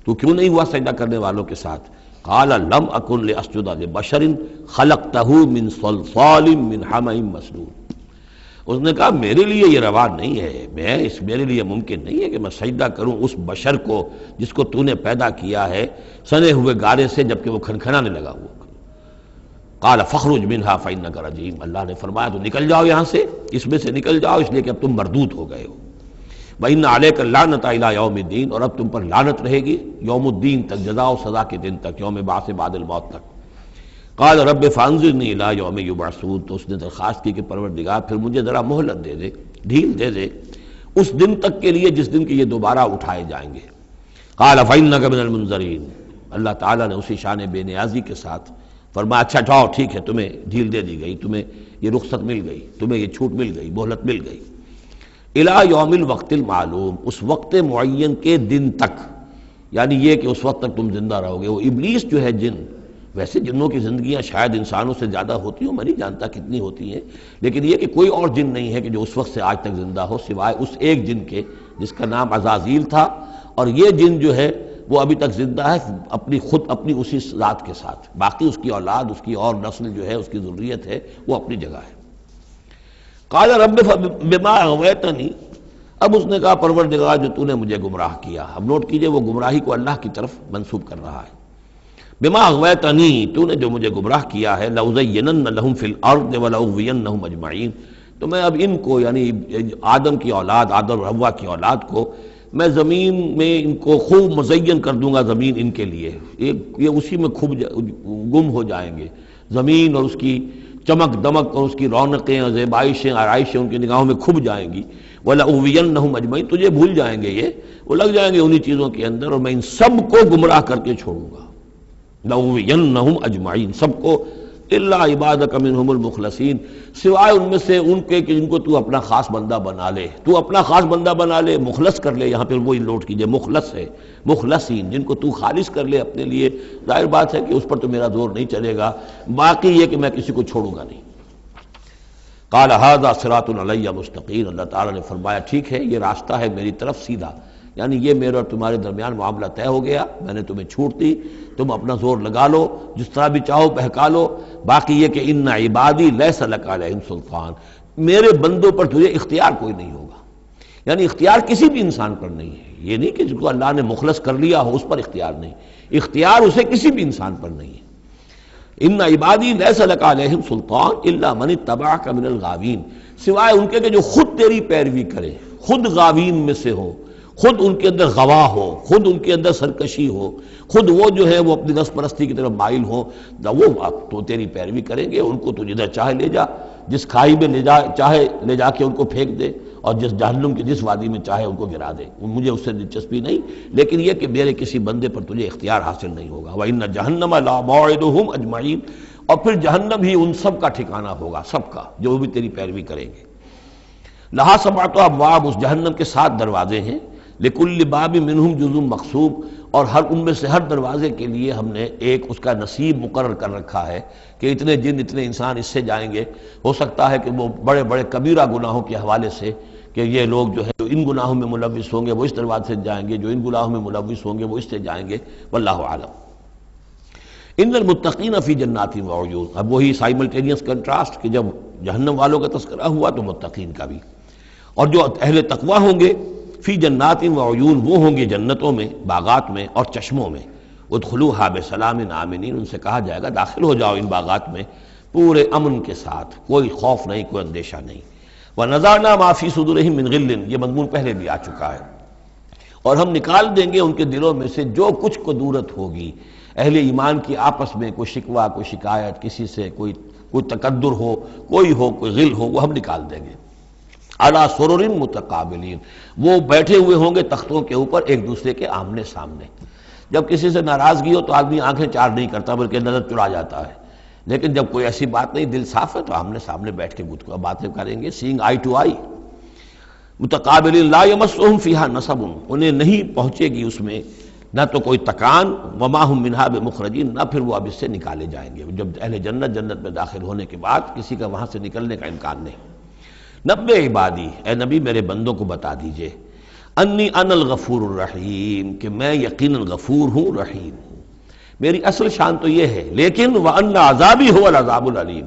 تو کیوں نہیں ہوا سجدہ کرنے والوں کے ساتھ؟ قال لم اکن لاسجد لبشر خلقتہ من صلصال من حمأ مسنون، اس نے کہا میرے لیے یہ روا نہیں ہے، میرے لیے ممکن نہیں ہے کہ میں سجدہ کروں اس بشر کو جس کو تو نے پیدا کیا ہے سنے ہوئے گارے سے، جبکہ وہ کھنکھنانے لگا ہوا۔ قال فاخرج منها فانک رجیم، اللہ نے فرمایا تو نکل جاؤ یہاں سے، اس میں سے نکل جاؤ، اس لیے کہ اب تم مردود ہو گئے ہو۔ وان علیک اللعنۃ الی یوم الدین، اور اب تم پر لعنت رہے گی یوم الدین تک، جزا و سزا کے دن تک، یوم بعث بعد الموت تک۔ قال رب فانظرنی الی یوم یبعثون، تو اس نے درخواست کی کہ پروردگار پھر مجھے ذرا مہلت دے دے، ڈھیل دے دے اس دن تک کے لیے جس دن کے یہ دوبارہ اٹھائے جائیں گے۔ قال فانک من المنظرین، اللہ تعالیٰ نے اسی شان بے نیازی کے ساتھ فرمایا اچھا جاؤ ٹھیک ہے، تمہیں ڈھیل دے دی گئی، تمہیں یہ رخصت مل گئی، تمہیں یہ چھوٹ مل گئی، مہلت مل گئی۔ الی یوم الوقت المعلوم، اس وقت معین کے دن تک، یعنی یہ کہ اس وقت تک تم زندہ رہو گے۔ وہ ابلیس جو ہے جن، ویسے جنوں کی زندگیاں شاید انسانوں سے زیادہ ہوتی ہوں، میں نہیں جانتا کتنی ہوتی ہیں، لیکن یہ کہ کوئی اور جن نہیں ہے کہ جو اس وقت سے آج تک زندہ ہو سوائے اس ایک جن کے جس کا نام عزازیل تھا، اور یہ جن جو ہے وہ ابھی تک زندہ ہے اپنی اسی ذات کے ساتھ، باقی اس کی اولاد، اس کی اور نسل جو ہے، اس کی ذریت ہے، وہ اپنی جگہ ہے۔ قال رب بما اغویتنی، اب اس نے کہا پروردگار جو تو نے مجھے گمراہ کیا، اب نوٹ کیجئے وہ گمراہی کو اللہ کی طرف منسوب کر رہا ہے۔ بما اغویتنی، تو نے جو مجھے گمراہ کیا ہے، لأزینن لہم فی الارض ولأغوینہم اجمعین، تو میں اب ان کو، یعنی آدم کی اولاد، آدم اور حوا کی اولاد کو میں زمین میں ان کو خوب مزین کر دوں گا، زمین ان کے لیے یہ اسی میں گم ہو جائیں گے، زمین اور اس کی چمک دمک اور اس کی رونقیں اور زیبائشیں آرائشیں ان کی نگاہوں میں کھب جائیں گی۔ وَلَأُغْوِيَنَّهُمْ أَجْمَعِينَ، تجھے بھول جائیں گے، وہ لگ جائیں گے انہی چیزوں کے اندر، اور میں ان سب کو گمراہ کر کے چھوڑوں گا۔ لَأُغْوِيَنَّهُمْ أَجْمَعِينَ، سب کو، الا عبادک منہم المخلصین، سوائے ان میں سے ان کے کہ جن کو تو اپنا خاص بندہ بنا لے، تو اپنا خاص بندہ بنا لے، مخلص کر لے، یہاں پہ وہی نوٹ کیجئے مخلص ہے، مخلصین، جن کو تو خالص کر لے اپنے لیے، ظاہر بات ہے کہ اس پر تو میرا زور نہیں چلے گا، باقی یہ کہ میں کسی کو چھوڑوں گا نہیں۔ قال ھذا صراط علی مستقیم، اللہ تعالیٰ نے فرمایا ٹھیک ہے، یہ راستہ ہے میری طرف سیدھا، یعنی یہ میرے اور تمہارے درمیان معاملہ طے ہو گیا، میں نے تمہیں چھوٹ دی، تم اپنا زور لگا لو، جس طرح بھی چاہو بہکا لو، باقی یہ کہ ان عبادی لیس لک علیہم سلطان، میرے بندوں پر تجھے اختیار کوئی نہیں ہوگا، یعنی اختیار کسی بھی انسان پر نہیں ہے، یہ نہیں کہ جس کو اللہ نے مخلص کر لیا ہو اس پر اختیار نہیں، اختیار اسے کسی بھی انسان پر نہیں ہے۔ ان عبادی لیس لک علیہم سلطان الا من اتبعک من الغاوین، سوائے ان کے کہ جو خود تیری پیروی کرے، خود غاوین میں سے ہو، خود ان کے اندر غوا ہو، خود ان کے اندر سرکشی ہو، خود وہ جو ہے وہ اپنی نفس پرستی کی طرف مائل ہو، وہ تو تیری پیروی کریں گے، ان کو تو جدھر چاہے لے جا، جس کھائی میں چاہے لے جا کے ان کو پھینک دے، اور جس جہنم کی جس وادی میں چاہے ان کو گرا دے، مجھے اس سے دلچسپی نہیں، لیکن یہ کہ میرے کسی بندے پر تجھے اختیار حاصل نہیں ہوگا۔ وَإِنَّ جَهَنَّمَ لَمَوْعِدُهُمْ أَجْمَعِينَ، اور پھر جہنم ہی ان سب کا ٹھکانہ ہوگا، سب کا جو بھی تیری پیروی کریں گے۔ لَهَا سَبْعَةُ أَبْوَابٍ، اس جہنم کے 7 دروازے ہیں، لِكُلِّ بَابٍ مِّنْهُمْ جُزْءٌ مَقْسُومٌ، اور ہر ان میں سے ہر دروازے کے لیے ہم نے ایک اس کا نصیب مقرر کر رکھا ہے کہ اتنے جن اتنے انسان اس سے جائیں گے، ہو سکتا ہے کہ وہ بڑے بڑے کبیرہ گناہوں کے حوالے سے کہ یہ لوگ جو ہے ان گناہوں میں ملوث ہوں گے وہ اس دروازے سے جائیں گے، جو ان گناہوں میں ملوث ہوں گے وہ اس سے جائیں گے، واللہ اعلم۔ ان المتقین فی جنات وعیون، اب وہی سائملٹینیس کنٹراسٹ کہ جب جہنم والوں کا تذکرہ ہوا تو متقین کا بھی، اور جو اہل تقوی ہوں گے فی جنات وعیون، وہ ہوں گے جنتوں میں، باغات میں اور چشموں میں، ادخلوها بسلام آمنین، ان سے کہا جائے گا داخل ہو جاؤ ان باغات میں پورے امن کے ساتھ، کوئی خوف نہیں، کوئی اندیشہ نہیں۔ وَنَزَعْنَا مَا فِي صُدُورِهِم مِّن غِلٍّ، یہ مضمون پہلے بھی آ چکا ہے، اور ہم نکال دیں گے ان کے دلوں میں سے جو کچھ قدورت ہوگی، اہل ایمان کی آپس میں کوئی شکوہ، کوئی شکایت، کسی سے کوئی تکدر ہو، کوئی غل ہو، وہ ہم نکال دیں گے۔ عَلَىٰ سُرُرٍ مُتَقَابِلِينَ، وہ بیٹھے ہوئے ہوں گے تختوں کے اوپر ایک دوسرے کے آمنے سامنے۔ جب کسی سے ناراضگی ہو تو آدمی آنکھیں چار نہیں کرتا بلکہ نظر چڑا جاتا ہے، لیکن جب کوئی ایسی بات نہیں، دل صاف ہے، تو آمنے سامنے بیٹھ کے باتیں کریں گے، سینگ آئی ٹو آئی۔ متقابلین لا یمسہم فیہا نصب، انہیں نہیں پہنچے گی اس میں نہ تو کوئی تکان، وما ہم منہا بمخرجین، نہ پھر وہ اب اس سے نکالے جائیں گے۔ جب اہل جنت میں داخل ہونے کے بعد کسی کا وہاں سے نکلنے کا امکان نہیں۔ نبئ عبادی، اے نبی میرے بندوں کو بتا دیجئے، انی انا الغفور الرحیم، کہ میں یقیناً غفور ہوں، رحیم ہوں۔ میری اصل شان تو یہ ہے، لیکن وَأَنَّ عَذَابِي هُوَ الْعَذَابُ الْعَلِيمُ،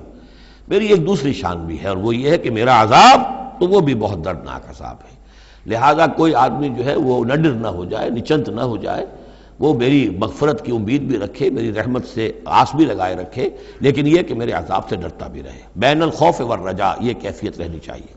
میری ایک دوسری شان بھی ہے، اور وہ یہ ہے کہ میرا عذاب تو وہ بھی بہت دردناک عذاب ہے۔ لہذا کوئی آدمی جو ہے وہ نڈر نہ ہو جائے، نچنت نہ ہو جائے، وہ میری مغفرت کی امید بھی رکھے، میری رحمت سے آس بھی لگائے رکھے، لیکن یہ کہ میرے عذاب سے ڈرتا بھی رہے۔ بین الخوف والرجاء، یہ کیفیت رہنی چاہیے۔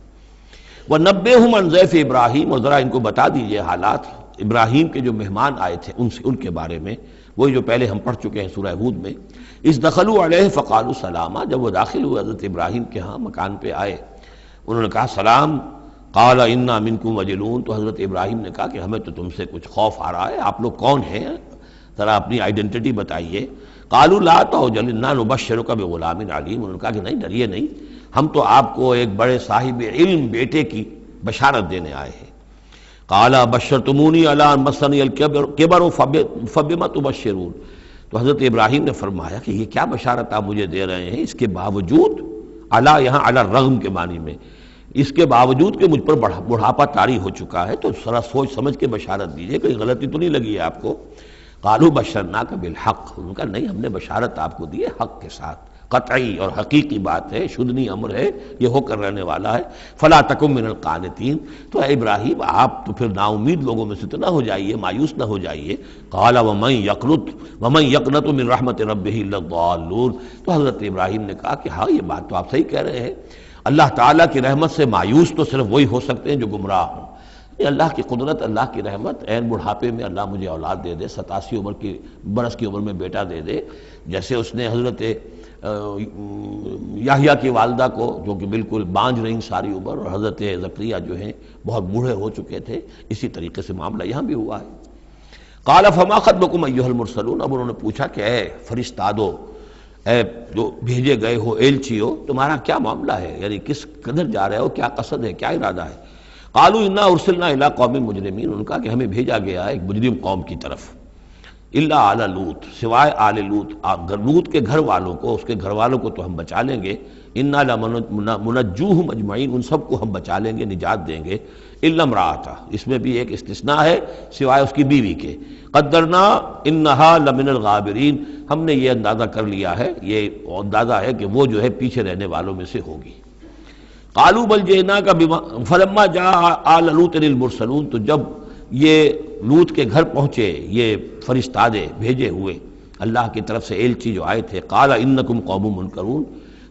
وَنَبِّئْهُمْ عَنْ ضَيْفِ ابراہیم، اور ذرا ان کو بتا دیجئے حالات ابراہیم کے جو مہمان آئے تھے ان کے بارے میں، وہی جو پہلے ہم پڑھ چکے ہیں سورہ ہود میں۔ اِذْ دَخَلُوا عَلَيْهِ فَقَالُوا سَلَامًا، جب وہ داخل ہوئے حضرت ابراہیم کے ہاں مکان پہ آئے، انہوں نے کہا سلام۔ قَالَ إِنَّا مِنْكُمْ وَجِلُونَ، تو حضرت ابراہیم نے کہا کہ ہمیں تو تم سے کچھ خوف آ رہا ہے، آپ لوگ کون ہیں، ذرا اپنی آئیڈینٹی بتائیے۔ قَالُوا لَا تَوْجَلْ إِنَّا نُبَشِّرُكَ بِغُلَامٍ عَلِيمٍ، انہوں نے کہا کہ نہیں ڈریے نہیں، ہم تو آپ کو ایک بڑے صاحب علم بیٹے کی بشارت دینے آئے ہیں۔ قَالَ بَشَّرْتُمُونِي عَلَىٰ أَن مَّسَّنِيَ الْكِبَرُ فَبِمَ تُبَشِّرُونَ، تو حضرت ابراہیم نے فرمایا کہ یہ کیا بشارت آپ مجھے دے رہے ہیں، اس کے باوجود، علی یہاں علی الرغم کے معنی میں، اس کے باوجود کہ مجھ پر بڑھاپا طاری ہو چکا ہے، تو ذرا سوچ سمجھ کے بشارت دیجیے، کہیں غلطی تو نہیں لگی ہے آپ کو۔ قالوا بشرناک بالحق، ان کا نہیں، ہم نے بشارت آپ کو دی ہے حق کے ساتھ، قطعی اور حقیقی بات ہے، شدنی امر ہے، یہ ہو کر رہنے والا ہے۔ فلا تکن من القانتین، تو اے ابراہیم آپ تو پھر نا امید لوگوں میں سے تو نہ ہو جائیے، مایوس نہ ہو جائیے۔ قال ومن یقنط من رحمت ربہ الا الضالون، تو حضرت ابراہیم نے کہا کہ ہاں یہ بات تو آپ صحیح کہہ رہے ہیں، اللہ تعالیٰ کی رحمت سے مایوس تو صرف وہی ہو سکتے ہیں جو گمراہ ہوں۔ یہ اللہ کی قدرت، اللہ کی رحمت، عین بڑھاپے میں اللہ مجھے اولاد دے دے، 87 برس کی عمر میں بیٹا دے دے، جیسے اس نے حضرت یحییٰ کی والدہ کو، جو کہ بالکل بانجھ رہیں ساری عمر، اور حضرت زکریا جو ہیں بہت بوڑھے ہو چکے تھے، اسی طریقے سے معاملہ یہاں بھی ہوا ہے۔ قال فما خطبکم ایھا المرسلون، اب انہوں نے پوچھا کہ اے فرشتادو، اے جو بھیجے گئے ہو، ایلچی ہو، تمہارا کیا معاملہ ہے، یعنی کس قدر جا رہے ہو، کیا قصد ہے، کیا ارادہ ہے۔ قالوا انا ارسلنا الی قوم مجرمین، ان کا کہ ہمیں بھیجا گیا ہے ایک مجرم قوم کی طرف، الا آل لوط، سوائے آل لوط، لوط کے گھر والوں کو، اس کے گھر والوں کو تو ہم بچا لیں گے، انا لمنجوہم اجمعین، ان سب کو ہم بچا لیں گے، نجات دیں گے، الا امرأتہ، اس میں بھی ایک استثناء ہے، سوائے اس کی بیوی کے، قدرنا انہا لمن الغابرین، ہم نے یہ اندازہ کر لیا ہے، یہ اندازہ ہے کہ وہ جو ہے پیچھے رہنے والوں میں سے ہوگی۔ قالوا بل جئناک بما فلما جاء آل لوط المرسلون، تو جب یہ لوط کے گھر پہنچے یہ فرشتادے بھیجے ہوئے اللہ کی طرف سے ایلچی جو آئے تھے، قال انکم قوم منکرون،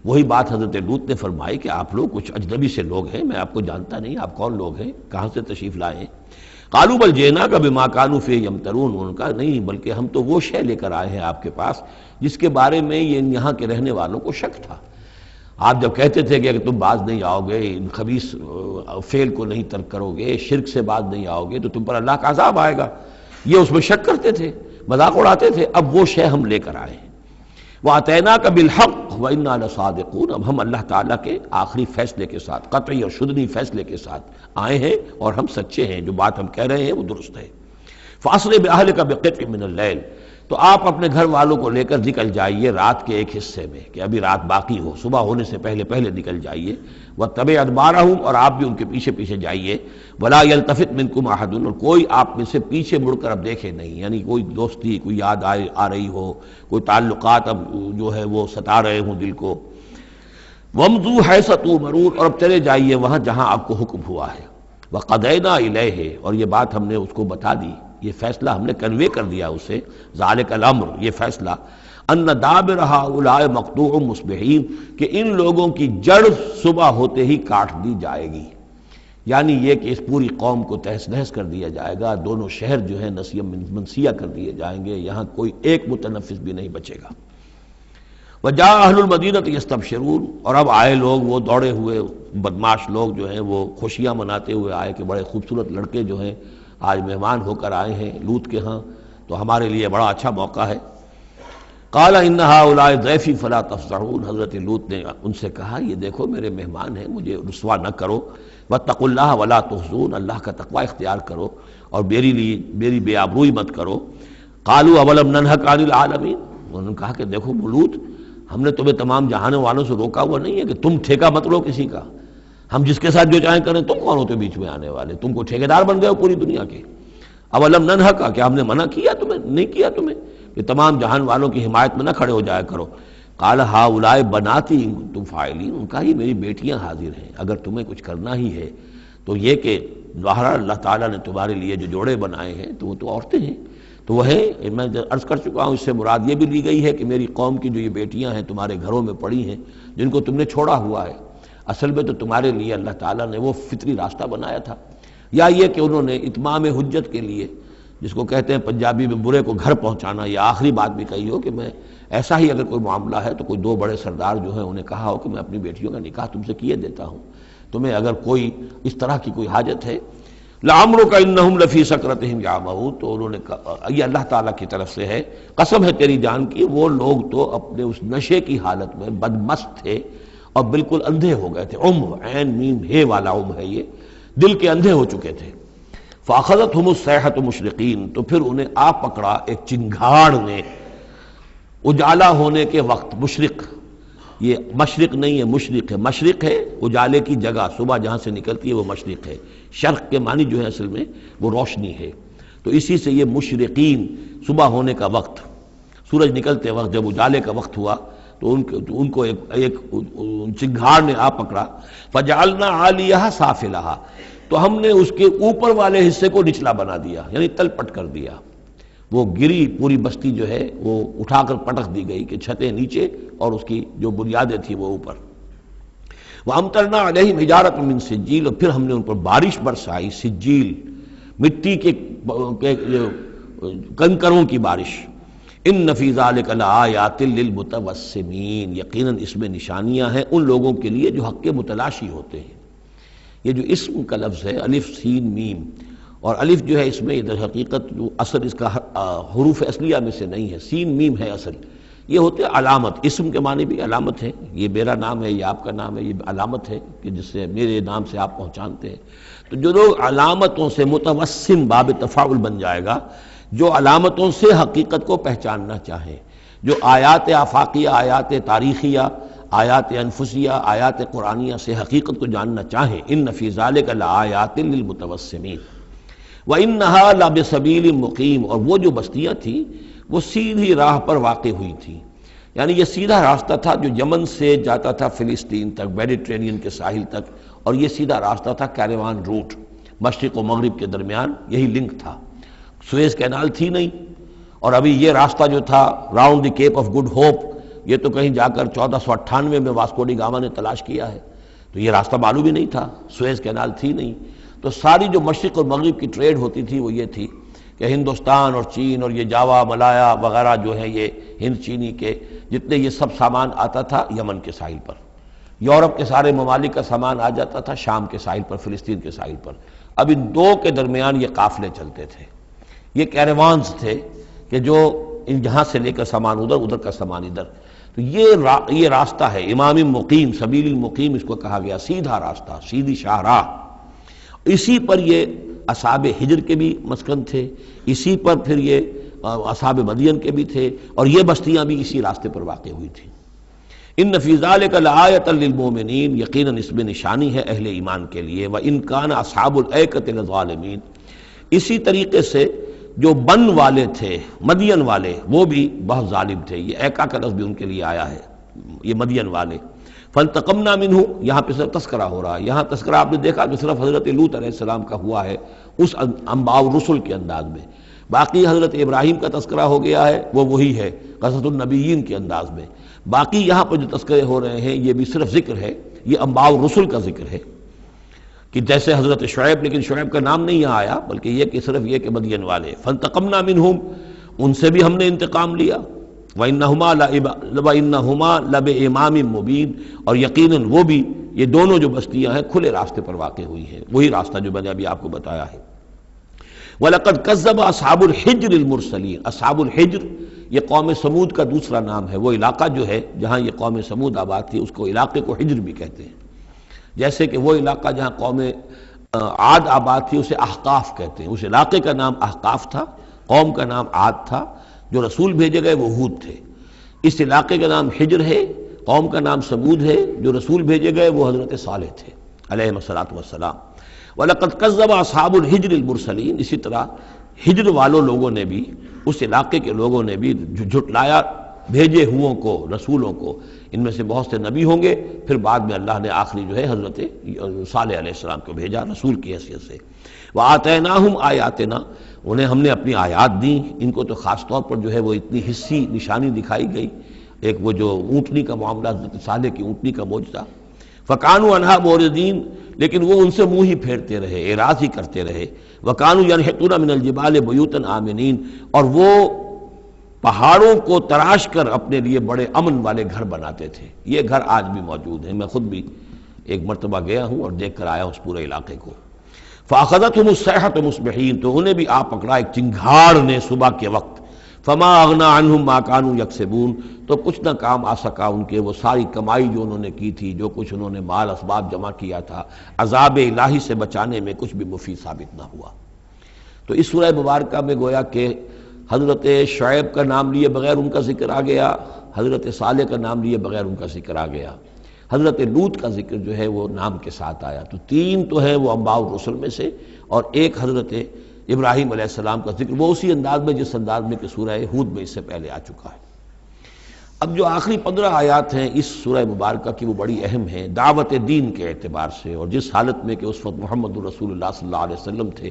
وہی بات حضرت لوط نے فرمائی کہ آپ لوگ کچھ اجنبی سے لوگ ہیں، میں آپ کو جانتا نہیں، آپ کون لوگ ہیں، کہاں سے تشریف لائے ہیں۔ قالوا بل جئناک بما كانوا فيه يمترون، ان کا نہیں بلکہ ہم تو وہ شے لے کر آئے ہیں آپ کے پاس جس کے بارے میں یہاں کے رہنے والوں کو شک تھا۔ آپ جب کہتے تھے کہ اگر تم باز نہیں آؤ گے، ان خبیث فعل کو نہیں ترک کرو گے، شرک سے باز نہیں آؤ گے، تو تم پر اللہ کا عذاب آئے گا، یہ اس میں شک کرتے تھے، مذاق اڑاتے تھے۔ اب وہ شے ہم لے کر آئے ہیں۔ وَأَتَيْنَاكَ بِالْحَقِّ وَإِنَّا لَصَادِقُونَ، اب ہم اللہ تعالیٰ کے آخری فیصلے کے ساتھ، قطعی اور شدنی فیصلے کے ساتھ آئے ہیں، اور ہم سچے ہیں، جو بات ہم کہہ رہے ہیں وہ درست ہے۔ فَأَسْرِ بِأَهْلِكَ بِقِطْعٍ مِّنَ اللَّيْلِ، تو آپ اپنے گھر والوں کو لے کر نکل جائیے رات کے ایک حصے میں کہ ابھی رات باقی ہو، صبح ہونے سے پہلے پہلے نکل جائیے، وَاتَّبِعْ أَدْبَارَهُمْ اور آپ بھی ان کے پیچھے پیچھے جائیے، وَلَا يَلْتَفِتْ مِنْكُمْ أَحَدٌ اور کوئی آپ میں سے پیچھے مڑ کر اب دیکھے نہیں، یعنی کوئی دوستی، کوئی یاد آ رہی ہو، کوئی تعلقات اب جو ہے وہ ستا رہے ہوں دل کو، وَامْضُوا حَيْثَ تُؤْمَرُونَ اور اب چلے جائیے وہاں جہاں آپ کو حکم ہوا ہے، وَقَضَيْنَا إِلَيْهِ اور یہ بات ہم نے اس کو بتا دی، یہ فیصلہ ہم نے کنوے کر دیا اسے، ذالک الامر یہ فیصلہ، ان دابر ہؤلاء مقطوع مصبحین کہ ان لوگوں کی جڑ صبح ہوتے ہی کاٹ دی جائے گی، یعنی یہ کہ اس پوری قوم کو تہس نہس کر دیا جائے گا، دونوں شہر جو ہیں نسیہ منسیہ کر دیے جائیں گے، یہاں کوئی ایک متنفس بھی نہیں بچے گا۔ وجاء اہل المدینۃ یستبشرون اور اب آئے لوگ وہ دوڑے ہوئے بدماش لوگ جو ہیں وہ خوشیاں مناتے ہوئے آئے کہ بڑے خوبصورت لڑکے جو ہیں آج مہمان ہو کر آئے ہیں لوط کے ہاں، تو ہمارے لیے بڑا اچھا موقع ہے۔ قال ان هؤلاء ضیفی فلا تفضحون حضرت لوط نے ان سے کہا یہ دیکھو میرے مہمان ہیں، مجھے رسوا نہ کرو، واتقوا اللہ ولا تخزون اللہ کا تقوی اختیار کرو اور میری بے آبروئی مت کرو۔ قالوا اولم ننهک عن العالمین انہوں نے کہا کہ دیکھو لوط ہم نے تمہیں تمام جہانوں والوں سے روکا ہوا نہیں ہے کہ تم ٹھیکہ مت لو کسی کا، ہم جس کے ساتھ جو چاہیں کریں، تم کون ہوتے بیچ میں آنے والے، تم کو ٹھیکیدار بن گئے ہو پوری دنیا کے۔ اولم ننہک کیا ہم نے منع کیا تمہیں، نہیں کیا تمہیں کہ تمام جہان والوں کی حمایت میں نہ کھڑے ہو جایا کرو۔ قال ہؤلاء بناتی ان کنتم فاعلین ان کا یہ میری بیٹیاں حاضر ہیں، اگر تمہیں کچھ کرنا ہی ہے تو یہ کہ ظاہر اللہ تعالیٰ نے تمہارے لیے جو جوڑے بنائے ہیں تو وہ تو عورتیں ہیں، تو وہ ہے میں عرض کر چکا ہوں، اس سے مراد یہ بھی لی گئی ہے کہ میری قوم کی جو یہ بیٹیاں ہیں تمہارے گھروں میں پڑی ہیں جن کو تم نے چھوڑا ہوا ہے، اصل میں تو تمہارے لیے اللہ تعالیٰ نے وہ فطری راستہ بنایا تھا، یا یہ کہ انہوں نے اتمام حجت کے لیے، جس کو کہتے ہیں پنجابی میں برے کو گھر پہنچانا، یا آخری بات بھی کہی ہو کہ میں ایسا ہی اگر کوئی معاملہ ہے تو کوئی دو بڑے سردار جو ہیں انہیں کہا ہو کہ میں اپنی بیٹیوں کا نکاح تم سے کیے دیتا ہوں، تمہیں اگر کوئی اس طرح کی کوئی حاجت ہے، لعمرک انہم لفی سکرتہم یعمہون تو انہوں نے کہا یہ اللہ تعالیٰ کی طرف سے ہے، قسم ہے تیری جان کی وہ لوگ تو اپنے اس نشے کی حالت میں بدمست تھے اور بالکل اندھے ہو گئے تھے، عین میم ہے والا ہے یہ، دل کے اندھے ہو چکے تھے۔ فاخذتہم الصیحۃ مشرقین تو پھر انہیں آ پکڑا ایک چنگھاڑ نے اجالا ہونے کے وقت، مشرق یہ مشرق نہیں ہے مشرق ہے، مشرق ہے اجالے کی جگہ، صبح جہاں سے نکلتی ہے وہ مشرق ہے، شرق کے معنی جو ہے اصل میں وہ روشنی ہے، تو اسی سے یہ مشرقین صبح ہونے کا وقت، سورج نکلتے وقت جب اجالے کا وقت ہوا تو ان کو ایک چنگھاڑ نے آ پکڑا، فجعلنا عالیہا سافلہا تو ہم نے اس کے اوپر والے حصے کو نچلا بنا دیا، یعنی تل پٹ کر دیا، وہ گری پوری بستی جو ہے وہ اٹھا کر پٹک دی گئی کہ چھتیں نیچے اور اس کی جو بنیادیں تھیں وہ اوپر۔ وَأَمْطَرْنَا عَلَيْهِمْ حِجَارَةً مِّن سِجِّيلٍ اور پھر ہم نے ان پر بارش برسائی، سجیل مٹی کے کنکروں کی بارش۔ ان فی ذلک لآیات للمتوسمین یقیناً اس میں نشانیاں ہیں ان لوگوں کے لیے جو حق کے متلاشی ہوتے ہیں۔ یہ جو اسم کا لفظ ہے الف سین میم، اور الف جو ہے اس میں در حقیقت جو اصل اس کا حروف اصلیہ میں سے نہیں ہے، سین میم ہے اصل، یہ ہوتے علامت، اسم کے معنی بھی علامت ہے، یہ میرا نام ہے، یہ آپ کا نام ہے، یہ علامت ہے کہ جس سے میرے نام سے آپ پہچانتے ہیں، تو جو لوگ علامتوں سے متوسم باب تفاعل بن جائے گا، جو علامتوں سے حقیقت کو پہچاننا چاہیں، جو آیات آفاقیہ، آیات تاریخیہ، آیات انفسیہ، آیات قرآنیہ سے حقیقت کو جاننا چاہیں، ان فی ذلک لآیات للمتوسمین وَإِنَّهَا لَبِسَبِيلٍ مُقِيمٍ اور وہ جو بستیاں تھیں وہ سیدھی راہ پر واقع ہوئی تھیں، یعنی یہ سیدھا راستہ تھا جو یمن سے جاتا تھا فلسطین تک، میڈیٹرینین کے ساحل تک، اور یہ سیدھا راستہ تھا کیروان روٹ، مشرق و مغرب کے درمیان یہی لنک تھا، سویز کینال تھی نہیں، اور ابھی یہ راستہ جو تھا round the cape of good hope, یہ تو کہیں جا کر 1498 میں واسکو ڈی گاما نے تلاش کیا ہے، تو یہ راستہ معلوم ہی نہیں تھا، سویز کینال تھی نہیں، تو ساری جو مشرق اور مغرب کی ٹریڈ ہوتی تھی وہ یہ تھی کہ ہندوستان اور چین اور یہ جاوا ملایا وغیرہ جو ہیں یہ ہند چینی کے جتنے یہ سب سامان آتا تھا یمن کے ساحل پر، یورپ کے سارے ممالک کا سامان آ جاتا تھا شام کے ساحل پر، فلسطین کے ساحل پر، اب ان دو کے درمیان یہ قافلے چلتے تھے، یہ کیروانز تھے کہ جو یہاں سے لے کر سامان ادھر، ادھر کا سامان ادھر، تو یہ راستہ ہے امام مقیم، سبیل المقیم اس کو کہا گیا، سیدھا راستہ، سیدھی شاہراہ، اسی پر یہ اصحاب ہجر کے بھی مسکن تھے، اسی پر پھر یہ اصحاب مدین کے بھی تھے، اور یہ بستیاں بھی اسی راستے پر واقع ہوئی تھیں۔ ان فی ذلک لآیۃ للمؤمنین، یقیناً اس میں نشانی ہے اہل ایمان کے لیے، وان کان اصحاب الایکۃ لظالمین، اسی طریقے سے جو بن والے تھے مدین والے وہ بھی بہت ظالم تھے، یہ ایکا کا لفظ بھی ان کے لیے آیا ہے، یہ مدین والے۔ فانتقمنا منہ، یہاں پہ صرف تذکرہ ہو رہا ہے، یہاں تذکرہ آپ نے دیکھا جو صرف حضرت لوط علیہ السلام کا ہوا ہے اس انباء الرسل کے انداز میں، باقی حضرت ابراہیم کا تذکرہ ہو گیا ہے وہ وہی ہے قصص النبیین کے انداز میں، باقی یہاں پر جو تذکرے ہو رہے ہیں یہ بھی صرف ذکر ہے، یہ انباء الرسل کا ذکر ہے، کہ جیسے حضرت شعیب، لیکن شعیب کا نام نہیں یہاں آیا بلکہ یہ کہ صرف یہ کہ مدین والے، فانتقمنا منہم، ان سے بھی ہم نے انتقام لیا، وَإِنَّهُمَا لَبِإِمَامٍ مُّبِينٍ، اور یقیناً وہ بھی، یہ دونوں جو بستیاں ہیں کھلے راستے پر واقع ہوئی ہیں، وہی راستہ جو میں نے ابھی آپ کو بتایا ہے۔ وَلَقَدْ كَذَّبَ أَصْحَابُ الْحِجْرِ الْمُرْسَلِينَ، اصحاب الحجر یہ قوم سمود کا دوسرا نام ہے، وہ علاقہ جو ہے جہاں یہ قوم سمود آباد تھی اس کو علاقے کو حجر بھی کہتے ہیں، جیسے کہ وہ علاقہ جہاں قوم عاد آباد تھی اسے احقاف کہتے ہیں، اس علاقے کا نام احقاف تھا، قوم کا نام عاد تھا، جو رسول بھیجے گئے وہ ہود تھے۔ اس علاقے کا نام حجر ہے، قوم کا نام سمود ہے، جو رسول بھیجے گئے وہ حضرت صالح تھے علیہ الصلوۃ والسلام۔ وَلَقَدْ كَذَّبَ أَصْحَابُ الْحِجْرِ الْمُرْسَلِينَ، اسی طرح ہجر والوں لوگوں نے بھی، اس علاقے کے لوگوں نے بھی جھٹلایا بھیجے ہوں کو، رسولوں کو، ان میں سے بہت سے نبی ہوں گے، پھر بعد میں اللہ نے آخری جو ہے حضرت صالح علیہ السلام کو بھیجا رسول کی حیثیت سے۔ وَآتَيْنَاهُمْ آیَاتِنَا، انہیں ہم نے اپنی آیات دیں، ان کو تو خاص طور پر جو ہے وہ اتنی حصی نشانی دکھائی گئی، ایک وہ جو اونٹنی کا معاملہ حضرت صالح کی اونٹنی کا معجزہ، فَكَانُوا عَنْهَا مُعْرِضِينَ، لیکن وہ ان سے منہ ہی پھیرتے رہے، اعراض ہی کرتے رہے۔ وَكَانُوا يَنْحِتُونَ مِنَ الْجِبَالِ بُيُوتًا آمِنِينَ، اور وہ پہاڑوں کو تراش کر اپنے لیے بڑے امن والے گھر بناتے تھے، یہ گھر آج بھی موجود ہیں، میں خود بھی ایک مرتبہ گیا ہوں اور دیکھ کر آیا ہوں اس پورے علاقے کو۔ فَأَخَذَتْهُمُ الصَّيْحَةُ مُصْبِحِينَ، تو انہیں بھی آ پکڑا ایک چنگھاڑ نے صبح کے وقت، فَمَا أَغْنَىٰ عَنْهُمْ مَا كَانُوا يَكْسِبُونَ، تو کچھ نہ کام آ سکا ان کے وہ ساری کمائی جو انہوں نے کی تھی، جو کچھ انہوں نے مال اسباب جمع کیا تھا، عذاب الہی سے بچانے میں کچھ بھی مفید ثابت نہ ہوا۔ تو اس سورہ مبارکہ میں گویا کہ حضرت شعیب کا نام لیے بغیر ان کا ذکر آ گیا، حضرت صالح کا نام لیے بغیر ان کا ذکر آ گیا، حضرت لوط کا ذکر جو ہے وہ نام کے ساتھ آیا، تو تین تو ہیں وہ انباء الرسل میں سے، اور ایک حضرت ابراہیم علیہ السلام کا ذکر وہ اسی انداز میں جس انداز میں کہ سورہ ہود میں اس سے پہلے آ چکا ہے۔ اب جو آخری 15 آیات ہیں اس سورہ مبارکہ کی وہ بڑی اہم ہیں دعوت دین کے اعتبار سے، اور جس حالت میں کہ اس وقت محمد رسول اللہ صلی اللہ علیہ وسلم تھے،